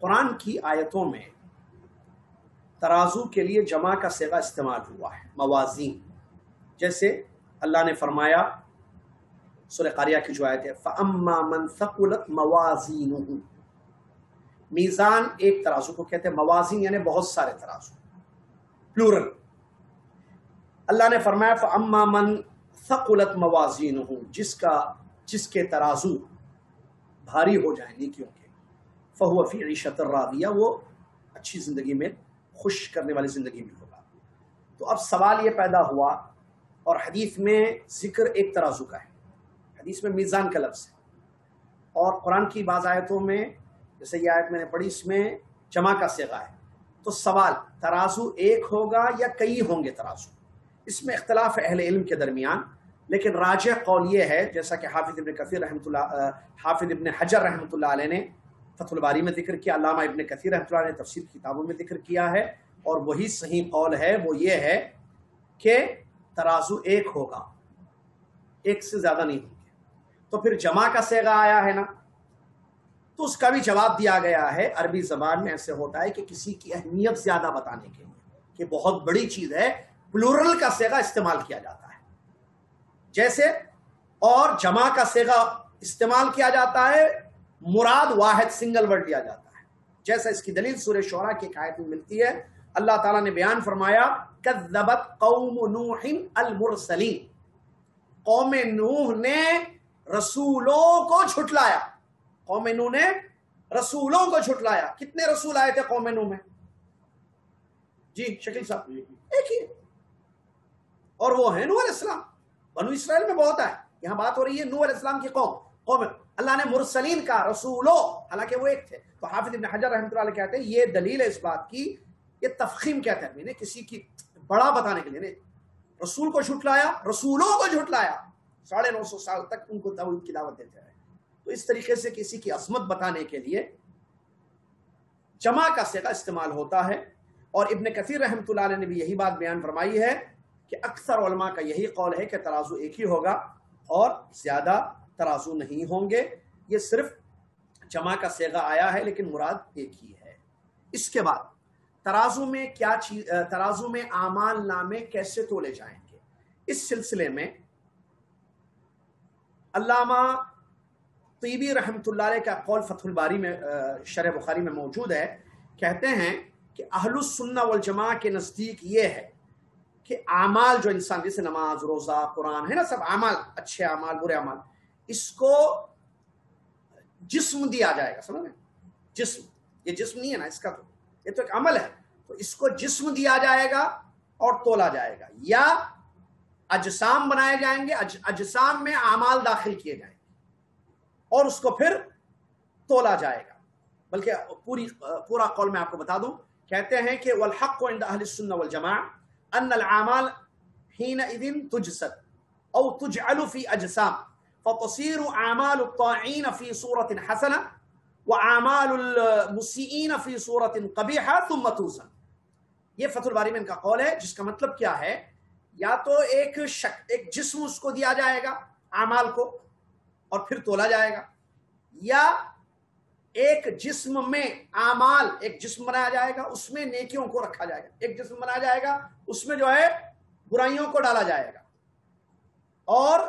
قرآن کی آیتوں میں ترازو کے لیے جمع کا صیغہ استعمال ہوا ہے، موازین. جیسے اللہ نے فرمایا سورہ قاریہ کی جو آیت ہے فَأَمَّا مَنْ ثَقُلَتْ مَوَازِينُهُ، میزان ایک ترازو کو کہتے ہیں، موازین یعنی بہت سارے ترازو، پلورل. اللہ نے فرمایا فَأَمَّا مَنْ ثَقُلَتْ مَوَازِينُهُ، جس کے ترازو بھاری ہو جائیں نیکیوں کے، فَهُوَ فِي عِيشَةٍ رَاضِيَةٍ، وہ اچھی زندگی میں، خوش کرنے والی زندگی میں ہوگا. تو اب سوال یہ پیدا ہوا، اور حدیث میں ذکر ایک ترازو کا ہے، حدیث میں میزان کا لفظ ہے، اور قرآن کی بعض آیتوں میں جیسے یہ آیت میں نے پڑھی اس میں جمع کا صیغہ ہے. تو سوال ترازو ایک ہوگا یا کئی ہوں گے ترازو؟ اس میں اختلاف ہے اہل علم کے درمیان، لیکن راجح قول یہ ہے جیسا کہ حافظ ابن حجر رحمۃ اللہ علیہ نے فتح الباری میں ذکر کیا، علامہ ابن کثیر رحمۃ اللہ علیہ نے تفسیر کتابوں میں ذکر کیا ہے، اور وہی صحیح قول ہے وہ یہ ہے کہ ترازو ایک ہوگا، ایک سے زیادہ نہیں ہوں گے. تو پھر جمع کا صیغہ آیا ہے نا، تو اس کا بھی جواب دیا گیا ہے. عربی زبان میں ایسے ہوتا ہے کہ کسی کی اہمیت زیادہ بتانے کے لیے کہ بہت بڑی چیز ہے، پلورل کا صیغہ استعمال کیا جاتا ہے. جیسے اور جمع کا صیغہ استعمال کیا جاتا ہے، مراد واحد سنگل ورڈ لیا جاتا ہے. جیسا اس کی دلیل سورہ شعراء کی ایک آیت میں ملتی ہے. اللہ تعالیٰ نے بیان فرمایا کذبت قوم نوح المرسلین، قوم نوح نے رسولوں کو جھٹلایا. قوم نوح نے رسولوں کو جھٹلایا. کتنے رسول آئے تھے قوم نوح میں؟ جی شکیل صاحب، ایک ہی، اور وہ ہیں نوح علیہ السلام. بنو اسرائیل میں بہت ہے، یہاں بات ہو رہی ہے نوح علیہ السلام کی قوم. اللہ نے مرسلین کا، رسولوں، حالانکہ وہ ایک تھے. تو حافظ ابن حجر رحمۃ اللہ علیہ کہتے ہیں یہ دلیل ہے اس بات کی، یہ تفخیم کہتے ہیں، یعنی کسی کی بڑا بتانے کے لیے. رسول کو جھٹلایا، رسولوں کو جھٹلایا، 950 سال تک ان کو توحید کی دعوت دیتے رہے. تو اس طریقے سے کسی کی عظمت بتانے کے لیے جمع کا صیغہ استعمال ہوتا ہے. اور ابن کثیر رحمۃ اللہ علیہ نے بھی یہی بات بیان فرمائی ہے کہ اکثر علماء کا یہی قول ہے کہ ترازو ایک ہی ہوگا اور زیادہ ترازو نہیں ہوں گے. یہ صرف جمع کا صیغہ آیا ہے لیکن مراد ایک ہی ہے. اس کے بعد ترازو میں کیا چیز، ترازو میں اعمال نامے کیسے تولے جائیں گے، اس سلسلے میں علامہ طیبی رحمۃ اللہ علیہ کا قول فتح الباری میں شرح بخاری میں موجود ہے. کہتے ہیں کہ اہل السنہ والجماعہ کے نزدیک یہ ہے کہ اعمال جو انسان، جیسے نماز، روزہ، قرآن ہے نا، سب اعمال، اچھے اعمال، برے اعمال، اس کو جسم دیا جائے گا. سمجھ میں؟ جسم، یہ جسم نہیں ہے نا، اس کا تو یہ تو ایک عمل ہے، تو اس کو جسم دیا جائے گا اور تولا جائے گا، یا اجسام بنائے جائیں گے، اجسام میں اعمال داخل کیے جائیں گے اور اس کو پھر تولا جائے گا. بلکہ پورا قول میں آپ کو بتا دوں. کہتے ہیں کہ والحق عند اہل السنہ والجماعہ ان الاعمال حينئذ تجسد او تجعل في اجسام فتصير اعمال الطاعين في صورة حسنة واعمال المسيئين في صورة قبيحة ثم توزن. یہ فتح الباری میں ان کا قول ہے، جس کا مطلب کیا ہے، یا تو ایک جسم اس کو دیا جائے گا اعمال کو اور پھر تولا جائے گا، یا ایک جسم میں اعمال، ایک جسم بنایا جائے گا، اس میں نیکیوں کو رکھا جائے گا، ایک جسم بنایا جائے گا، اس میں جو ہے برائیوں کو ڈالا جائے گا، اور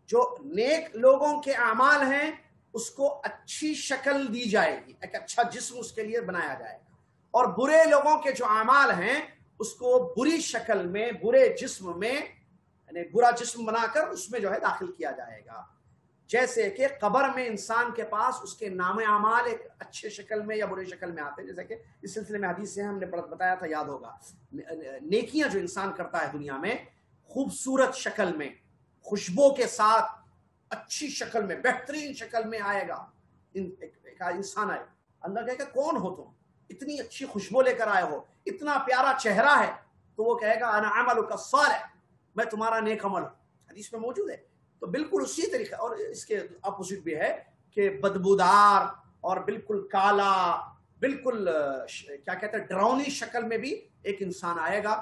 جو نیک لوگوں کے اعمال ہیں اس کو اچھی شکل دی جائے گی، ایک اچھا جسم اس کے لیے بنایا جائے گا، اور برے لوگوں کے جو اعمال ہیں اس کو بری شکل میں، برے جسم میں، یعنی برا جسم بنا کر اس میں جو ہے داخل کیا جائے گا. جیسے کہ قبر میں انسان کے پاس اس کے نام اعمال ایک اچھے شکل میں یا برے شکل میں آتے ہیں. جیسے کہ اس سلسلے میں حدیث سے ہم نے بتایا تھا، یاد ہوگا، نیکیاں جو انسان کرتا ہے دنیا میں خوبصورت شکل میں، خوشبو کے ساتھ، اچھی شکل میں، بہترین شکل میں آئے گا. ایک انسان آئے، اندر کہے گا کون ہو تم، اتنی اچھی خوشبو لے کر آئے ہو، اتنا پیارا چہرہ ہے، تو وہ کہے گا انا عملک الصالح، میں تمہارا نیک عمل ہوں. حدیث میں موجود ہے. تو بالکل اسی طریقے، اور اس کے اپوزٹ بھی ہے کہ بدبودار اور بالکل کالا، بالکل کیا کہتے ہیں، ڈراؤنی شکل میں بھی ایک انسان آئے گا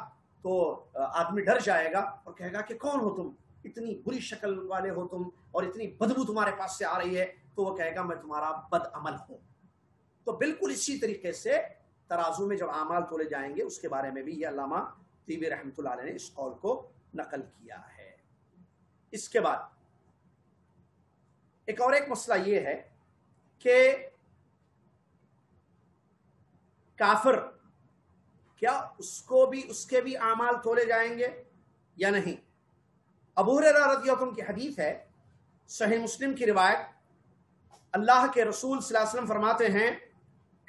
تو آدمی ڈر جائے گا اور کہے گا کہ کون ہو تم، اتنی بری شکل والے ہو تم اور اتنی بدبو تمہارے پاس سے آ رہی ہے. تو وہ کہے گا میں تمہارا بد عمل ہوں. تو بالکل اسی طریقے سے ترازو میں جب اعمال تولے جائیں گے اس کے بارے میں بھی یہ علامہ طیبی رحمۃ اللہ علیہ نے اس قول کو نقل کیا ہے. اس کے بعد ایک اور مسئلہ یہ ہے کہ کافر، کیا اس کے بھی اعمال تولے جائیں گے یا نہیں؟ ابو ہریرہ رضی اللہ عنہ کی حدیث ہے، صحیح مسلم کی روایت، اللہ کے رسول صلی اللہ علیہ وسلم فرماتے ہیں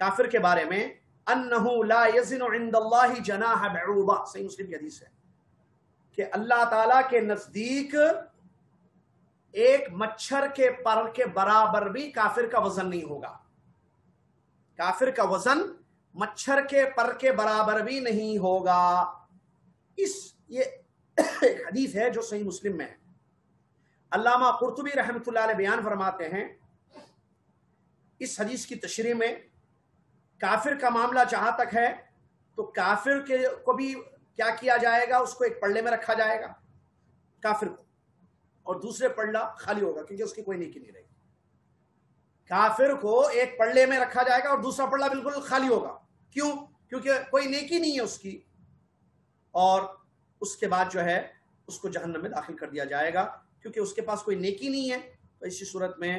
کافر کے بارے میں، انہ لا یزن عند اللہ جناح بعوضہ، صحیح مسلم کی حدیث ہے کہ اللہ تعالی کے نزدیک ایک مچھر کے پر کے برابر بھی کافر کا وزن نہیں ہوگا. کافر کا وزن مچھر کے پر کے برابر بھی نہیں ہوگا. یہ ایک حدیث ہے جو صحیح مسلم میں ہے. علامہ قرطبی رحمۃ اللہ علیہ بیان فرماتے ہیں اس حدیث کی تشریح میں، کافر کا معاملہ جہاں تک ہے تو کافر کو بھی کیا کیا جائے گا، اس کو ایک پلڑے میں رکھا جائے گا کافر کو، اور دوسرے پلڑا خالی ہوگا کیونکہ اس کی کوئی نیکی نہیں رہے گی. کافر کو ایک پلڑے میں رکھا جائے گا اور دوسرا پلڑا بالکل خالی ہوگا. کیوں؟ کیونکہ کوئی نیکی نہیں ہے اس کی، اور اس کے بعد جو ہے اس کو جہنم میں داخل کر دیا جائے گا کیونکہ اس کے پاس کوئی نیکی نہیں ہے. تو اسی صورت میں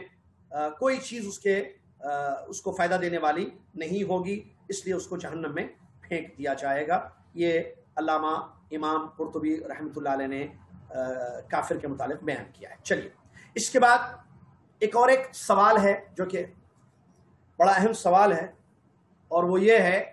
کوئی چیز اس کو فائدہ دینے والی نہیں ہوگی، اس لیے اس کو جہنم میں پھینک دیا جائے گا. یہ علامہ امام قرطبی رحمۃ اللہ علیہ نے کافر کے متعلق بیان کیا ہے. چلیے اس کے بعد ایک سوال ہے جو کہ بڑا اہم سوال ہے، اور وہ یہ ہے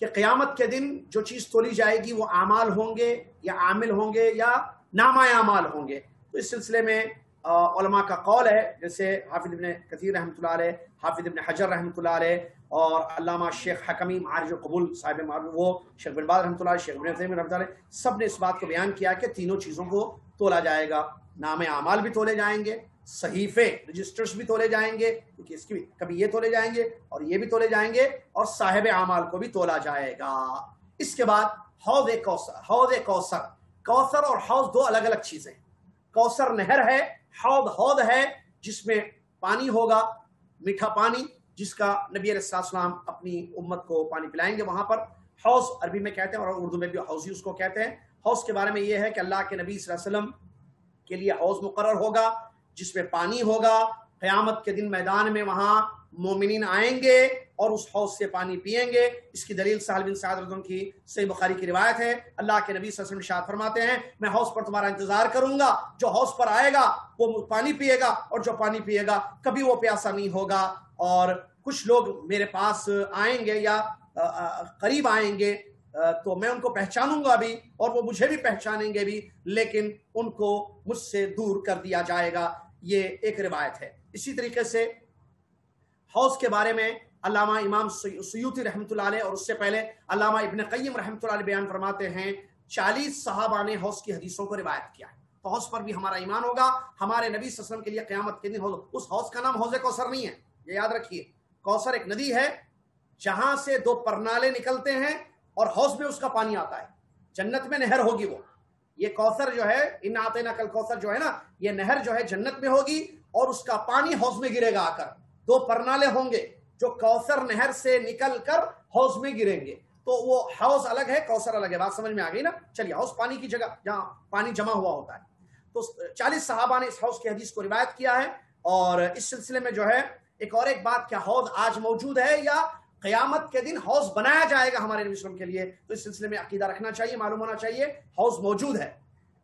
کہ قیامت کے دن جو چیز تولی جائے گی وہ اعمال ہوں گے یا عامل ہوں گے یا نامہ اعمال ہوں گے. تو اس سلسلے میں علماء کا قول ہے، جیسے حافظ ابن کثیر رحمۃ اللہ علیہ، حافظ ابن حجر رحمۃ اللہ علیہ، اور علامہ شیخ حکمی معارج القبول صاحب معارج، وہ شیخ بن باز رحمۃ اللہ علیہ، شیخ ابن عثیمین رحمۃ اللہ علیہ، سب نے اس بات کو بیان کیا کہ تینوں چیزوں کو تولا جائے گا. نام اعمال بھی تولے جائیں گے صحیفے رجسٹرز بھی تولے جائیں گے، کیونکہ اس کی بھی کبھی یہ تولے جائیں گے اور یہ بھی تولے جائیں گے، اور صاحب اعمال کو بھی تولا جائے گا۔ اس کے بعد حوض کوثر، کوثر اور حوض دو الگ الگ چیزیں۔ کوثر نہر ہے، حوض ہے جس میں پانی ہوگا، میٹھا پانی، جس کا نبی علیہ السلام اپنی امت کو پانی پلائیں گے وہاں پر۔ حوض عربی میں کہتے ہیں اور اردو میں بھی حوضی اس کو کہتے ہیں۔ حوض کے بارے میں یہ ہے کہ اللہ کے نبی صلی اللہ علیہ وسلم کے لیے حوض مقرر ہوگا جس میں پانی ہوگا۔ قیامت کے دن میدان میں وہاں مومنین آئیں گے اور اس حوض سے پانی پیئیں گے۔ اس کی دلیل سہل بن سعد رضی اللہ عنہ کی صحیح بخاری کی روایت ہے۔ اللہ کے نبی صلی اللہ علیہ وسلم ارشاد فرماتے ہیں میں حوض پر تمہارا انتظار کروں گا، جو حوض پر آئے گا وہ پانی پیے گا، اور جو پانی پیے گا کبھی وہ پیاسا نہیں ہوگا۔ اور کچھ لوگ میرے پاس آئیں گے یا قریب آئیں گے تو میں ان کو پہچانوں گا بھی اور وہ مجھے بھی پہچانیں گے بھی، لیکن ان کو مجھ سے دور کر دیا جائے گا۔ یہ ایک روایت ہے۔ اسی طریقے سے حوض کے بارے میں علامہ امام سیوطی رحمۃ اللہ علیہ اور اس سے پہلے علامہ ابن قیم رحمۃ اللہ علیہ بیان فرماتے ہیں 40 صحابہ نے حوض کی حدیثوں کو روایت کیا ہے۔ تو حوض پر بھی ہمارا ایمان ہوگا۔ ہمارے نبی صلی اللہ علیہ وسلم کے لیے قیامت کے دن اس حوض کا نام حوض کوثر نہیں ہے، یہ یاد رکھیے۔ کوثر ایک ندی ہے جہاں سے 2 پرنالے نکلتے ہیں اور حوض میں اس کا پانی آتا ہے۔ جنت میں نہر ہوگی وہ۔ یہ کوثر جو ہے، ان اعطیناک الکوثر جو ہے نا، یہ نہر جو ہے جنت میں ہوگی اور اس کا پانی حوض میں گرے گا آ کر۔ 2 پرنالے ہوں گے جو کوثر نہر سے نکل کر حوض میں گریں گے۔ تو وہ حوض الگ ہے، کوثر الگ ہے۔ بات سمجھ میں آ گئی نا؟ چلیے، حوض پانی کی جگہ جہاں پانی جمع ہوا ہوتا ہے۔ تو 40 صحابہ نے اس حوض کی حدیث کو روایت کیا ہے۔ اور اس سلسلے میں جو ہے ایک بات، کیا حوض آج موجود ہے یا قیامت کے دن حوض بنایا جائے گا ہمارے نبی صلی اللہ علیہ وسلم کے لیے؟ تو اس سلسلے میں عقیدہ رکھنا چاہیے، معلوم ہونا چاہیے حوض موجود ہے۔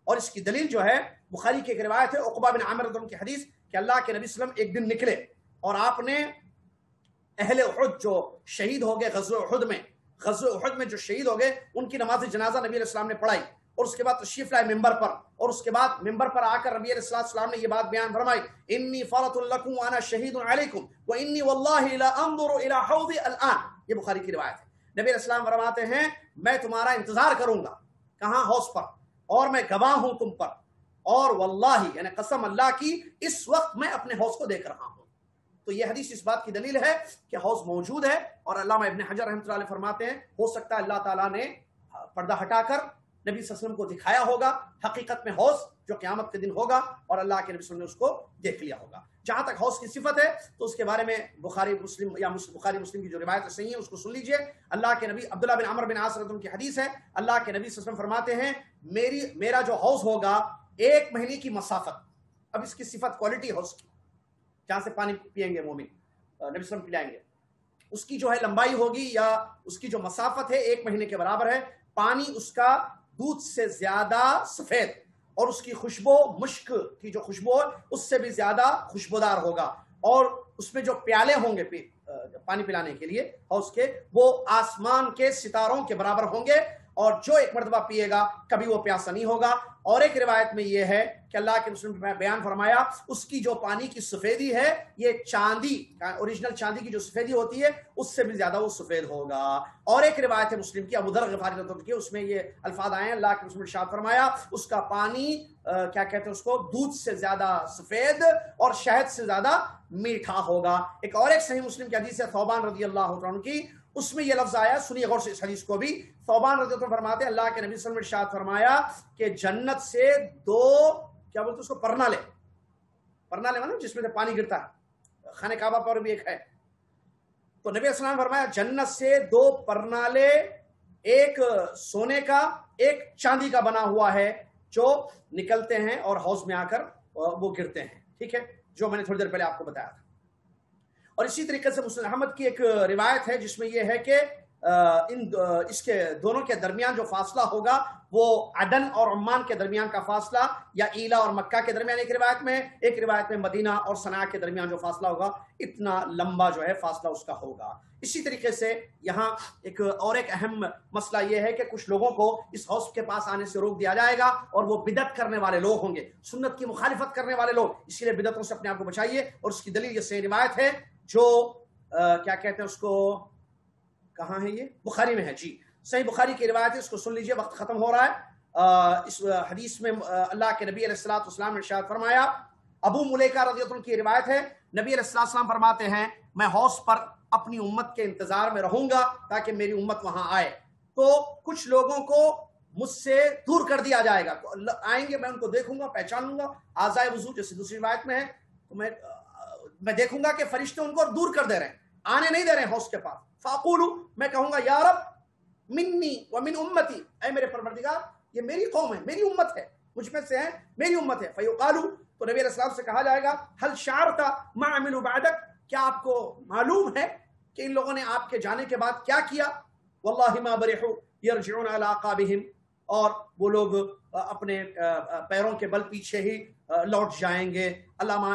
اور اس کی دلیل جو ہے بخاری کی ایک روایت ہے، عقبہ بن عامر رضی اللہ عنہ کی حدیث کہ اللہ کے نبی صلی اللہ علیہ وسلم ایک دن نکلے اور آپ نے اہل احد جو شہید ہو گئے غزوہ احد میں جو شہید ہو گئے ان کی نماز جنازہ نبی علیہ السلام نے پڑھائی، اور اس کے بعد تشریف لائے ممبر پر، اور اس کے بعد ممبر پر آ کر نبی علیہ السلام نے یہ بات بیان فرمائی انی فرط لکم وانا شہید علیکم وانی واللہ لا انظر الى حوض الان۔ یہ بخاری کی روایت ہے۔ نبی علیہ السلام فرماتے ہیں میں تمہارا انتظار کروں گا، کہاں؟ حوض پر، اور میں گواہ ہوں تم پر، اور واللہ یعنی قسم اللہ کی اس وقت میں اپنے حوض کو دیکھ رہا ہوں۔ تو یہ حدیث اس بات کی دلیل ہے کہ حوض موجود ہے۔ اور علامہ ابن حجر رحمۃ اللہ علیہ فرماتے ہیں ہو سکتا ہے اللہ تعالیٰ نے پردہ ہٹا کر نبی صلی اللہ علیہ وسلم کو دکھایا ہوگا حقیقت میں حوض جو قیامت کے دن ہوگا، اور اللہ کے نبی صلی اللہ علیہ وسلم نے اس کو دیکھ لیا ہوگا۔ جہاں تک حوض کی صفت ہے تو اس کے بارے میں بخاری مسلم کی جو روایت صحیح ہے اس کو سن لیجئے۔ اللہ کے نبی عبداللہ بن عمر بن عاص رضی اللہ عنہ کی حدیث ہے، اللہ کے نبی صلی اللہ علیہ وسلم فرماتے ہیں میرا جو حوض ہوگا 1 مہینے کی مسافت۔ اب اس کی صفت کوالٹی حوض کی، جہاں سے پانی پیئیں گے مومن، نبی صلی اللہ علیہ وسلم پلائیں گے، اس کی جو ہے لمبائی ہوگی یا اس کی جو مسافت ہے 1 مہینے کے برابر ہے۔ پانی اس کا دودھ سے زیادہ سفید، اور اس کی خوشبو مشک کی جو خوشبو ہے اس سے بھی زیادہ خوشبودار ہوگا، اور اس میں جو پیالے ہوں گے پانی پلانے کے لیے حوض کے، وہ آسمان کے ستاروں کے برابر ہوں گے، اور جو 1 مرتبہ پیے گا کبھی وہ پیاسا نہیں ہوگا۔ اور ایک روایت میں یہ ہے کہ اللہ کے رسول نے بیان فرمایا اس کی جو پانی کی سفیدی ہے یہ چاندی، اوریجنل چاندی کی جو سفیدی ہوتی ہے اس سے بھی زیادہ وہ سفید ہوگا۔ اور ایک روایت ہے مسلم کی، ابو ذر غفاری رضی اللہ عنہ کی، اس میں یہ الفاظ آئے ہیں اللہ کے رسول نے ارشاد فرمایا اس کا پانی کیا کہتے ہیں اس کو، دودھ سے زیادہ سفید اور شہد سے زیادہ میٹھا ہوگا۔ ایک صحیح مسلم کی حدیث ہے ثوبان رضی اللہ عنہ کی، اس میں یہ لفظ آیا، سنیے غور سے اس حدیث کو بھی۔ ثوبان رضی اللہ عنہ فرماتے ہیں اللہ کے نبی صلی اللہ علیہ وسلم نے ارشاد فرمایا کہ جنت سے 2 کیا بولتے اس کو، پرنالے مطلب جس میں سے پانی گرتا ہے، خانہ کعبہ پر بھی ایک ہے۔ تو نبی صلی اللہ علیہ وسلم نے فرمایا جنت سے 2 پرنالے، ایک سونے کا ایک چاندی کا بنا ہوا ہے، جو نکلتے ہیں اور حوض میں آ کر وہ گرتے ہیں۔ ٹھیک ہے، جو میں نے تھوڑی دیر پہلے آپ کو بتایا تھا۔ اور اسی طریقے سے مسلم احمد کی ایک روایت ہے جس میں یہ ہے کہ اس کے دونوں کے درمیان جو فاصلہ ہوگا وہ عدن اور عمان کے درمیان کا فاصلہ، یا ایلا اور مکہ کے درمیان ایک روایت میں مدینہ اور صنعاء کے درمیان جو فاصلہ ہوگا اتنا لمبا جو ہے فاصلہ اس کا ہوگا۔ اسی طریقے سے یہاں ایک اہم مسئلہ یہ ہے کہ کچھ لوگوں کو اس حوض کے پاس آنے سے روک دیا جائے گا، اور وہ بدعت کرنے والے لوگ ہوں گے، سنت کی مخالفت کرنے والے لوگ، اسی لیے بدعتوں سے اپنے آپ کو بچائیے۔ اور اس کی دلیل یہ صحیح روایت ہے جو کیا کہتے ہیں اس کو، کہاں ہے یہ، بخاری میں ہے جی، صحیح بخاری کی روایت ہے، اس کو سن لیجئے، وقت ختم ہو رہا ہے۔ اس حدیث میں اللہ کے نبی علیہ الصلوۃ والسلام نے ارشاد فرمایا ابو ملیکہ رضی اللہ عنہ کی روایت ہے، نبی علیہ السلام فرماتے ہیں میں حوض پر اپنی امت کے انتظار میں رہوں گا تاکہ میری امت وہاں آئے، تو کچھ لوگوں کو مجھ سے دور کر دیا جائے گا، آئیں گے میں ان کو دیکھوں گا، پہچان لوں گا، اعضائے وضو جیسے دوسری روایت میں ہے، تو میں دیکھوں گا کہ فرشتے ان کو دور کر دے رہے ہیں، آنے نہیں دے رہے ہیں حوض کے پاس، فاقول میں کہوں گا یا رب منی ومن امتی، اے میرے پروردگار یہ میری قوم ہے، میری امت ہے، مجھ میں سے ہے، میری امت ہے، فیقالو تو نبی علیہ السلام سے کہا جائے گا هل شعرت ما عملوا بعدک، کیا آپ کو معلوم ہے کہ ان لوگوں نے آپ کے جانے کے بعد کیا کیا؟ واللہ ما برحوا یرجعون علی اعقابہم، اور وہ لوگ اپنے پیروں کے بل پیچھے ہی لوٹ جائیں گے۔ علامہ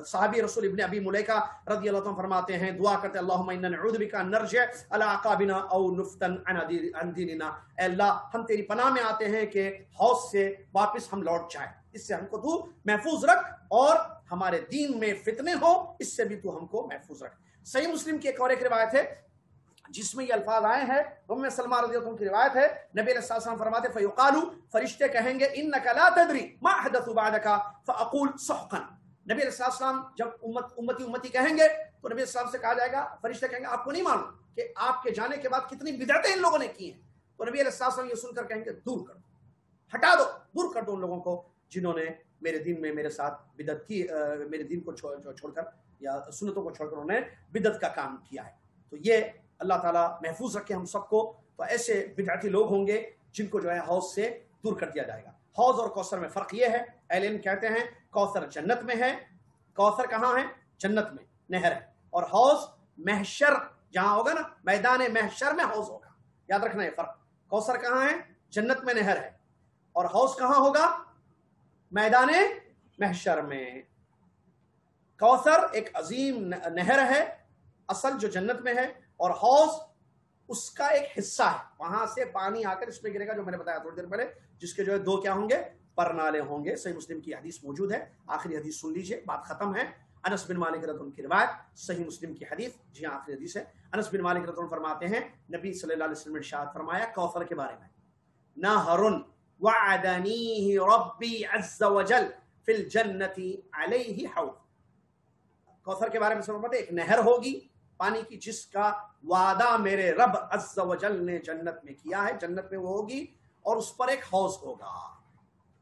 صحابی رسول ابن ابی ملیکہ رضی اللہ عنہ فرماتے ہیں دعا کرتے اللہم انا نعوذ بک ان نرجع علی اعقابنا او نفتن عن دیننا، اے اللہ ہم تیری پناہ میں آتے ہیں کہ حوض سے واپس ہم لوٹ جائیں، اس سے ہم کو تو محفوظ رکھ، اور ہمارے دین میں فتنے ہو اس سے بھی تو ہم کو محفوظ رکھ۔ صحیح مسلم کی ایک اور ایک روایت ہے جس میں یہ الفاظ آئے ہیں، ام سلمہ رضی اللہ عنہ کی روایت ہے، نبی علیہ السلام فرماتے فیقالو فرشتے کہیں گے انک لا تدری ما احدثوا بعدک فاقول سحقا، نبی علیہ السلام جب امتی کہیں گے تو نبی علیہ السلام سے کہا جائے گا، فرشتے کہیں گے آپ کو نہیں معلوم کہ آپ کے جانے کے بعد کتنی بدعتیں ان لوگوں نے کی ہیں، تو نبی علیہ السلام یہ سن کر کہیں گے دور کر دو، ہٹا دو، دور کر دو ان لوگوں کو جنہوں نے میرے دین میں میرے ساتھ بدعت کی، میرے دین کو چھوڑ کر یا سنتوں کو چھوڑ کر انہوں نے بدعت کا کام کیا ہے۔ تو یہ اللہ تعالیٰ محفوظ رکھے ہم سب کو، تو ایسے بدعتی لوگ ہوں گے جن کو جو ہے حوض سے دور کر دیا جائے گا۔ حوض اور کوثر میں فرق یہ ہے، اہل علم کہتے ہیں کوثر جنت میں ہے، کوثر کہاں ہے؟ جنت میں نہر ہے، اور حوض محشر جہاں ہوگا نا، میدان محشر میں حوض ہوگا، یاد رکھنا یہ فرق، کوثر کہاں ہے؟ جنت میں نہر ہے، اور حوض کہاں ہوگا؟ میدان محشر میں۔ کوثر ایک عظیم نہر ہے اصل جو جنت میں ہے، اور حوض اس کا ایک حصہ ہے، وہاں سے پانی آ کر اس میں گرے گا، جو میں نے بتایا تھوڑی دیر پہلے، جس کے جو ہے دو کیا ہوں گے؟ پرنالے ہوں گے۔ صحیح مسلم کی حدیث موجود ہے، آخری حدیث سن لیجئے، بات ختم ہے۔ انس بن مالک رضی اللہ عنہ کی روایت، صحیح مسلم کی حدیث، جی ہاں آخری حدیث ہے۔ انس بن مالک رضی اللہ عنہ فرماتے ہیں نبی صلی اللہ علیہ وسلم نے ارشاد فرمایا کوثر کے بارے میں، نہر وعدنیہ ربی عز وجل فی الجنت علیہ حوض، کوثر کے بارے میں فرماتے ایک نہر ہوگی پانی کی جس کا وعدہ میرے رب عز و جل نے جنت میں کیا ہے، جنت میں وہ ہوگی، اور اس پر ایک حوض ہوگا۔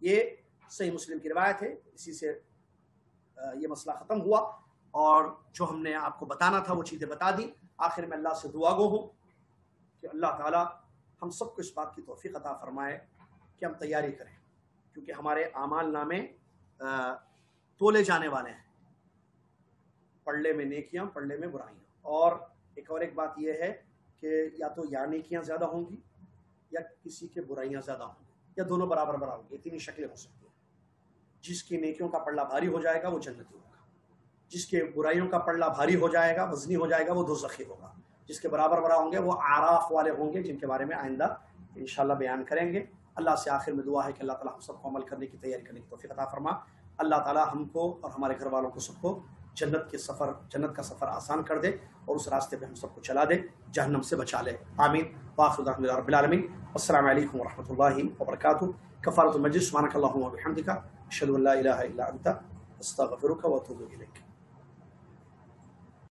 یہ صحیح مسلم کی روایت ہے، اسی سے یہ مسئلہ ختم ہوا، اور جو ہم نے آپ کو بتانا تھا وہ چیزیں بتا دی۔ آخر میں اللہ سے دعا گو ہوں کہ اللہ تعالیٰ ہم سب کو اس بات کی توفیق عطا فرمائے کہ ہم تیاری کریں، کیونکہ ہمارے اعمال نامے تولے جانے والے ہیں، پڑھنے میں نیکیاں، پڑھنے میں برائیاں، اور ایک بات یہ ہے کہ یا تو یا نیکیاں زیادہ ہوں گی یا کسی کے برائیاں زیادہ ہوں گی، یا دونوں برابر ہوں گی، اتنی شکلیں ہو سکتی ہیں۔ جس کی نیکیوں کا پلڑا بھاری ہو جائے گا وہ جنتی ہوگا، جس کے برائیوں کا پلڑا بھاری ہو جائے گا، وزنی ہو جائے گا، وہ دوزخی ہوگا۔ جس کے برابر ہوں گے وہ اعراف والے ہوں گے، جن کے بارے میں آئندہ انشاءاللہ بیان کریں گے۔ اللہ سے آخر میں دعا ہے کہ اللہ تعالیٰ ہم سب کو عمل کرنے کی تیاری کرنے کی توفیق عطا فرما۔ اللہ تعالیٰ ہم کو اور ہمارے گھر والوں کو سب کو جنت کا سفر آسان کر دے، اور اس راستے پہ ہم سب کو چلا دے، جہنم سے بچا لے، آمین۔ وآخر دعوانا رب العالمین، السلام علیکم ورحمۃ اللہ وبرکاتہ۔ کفارۃ المجلس، سبحانک اللہم وبحمدک، اشہد ان لا الہ الا انت، استغفرک واتوب الیک۔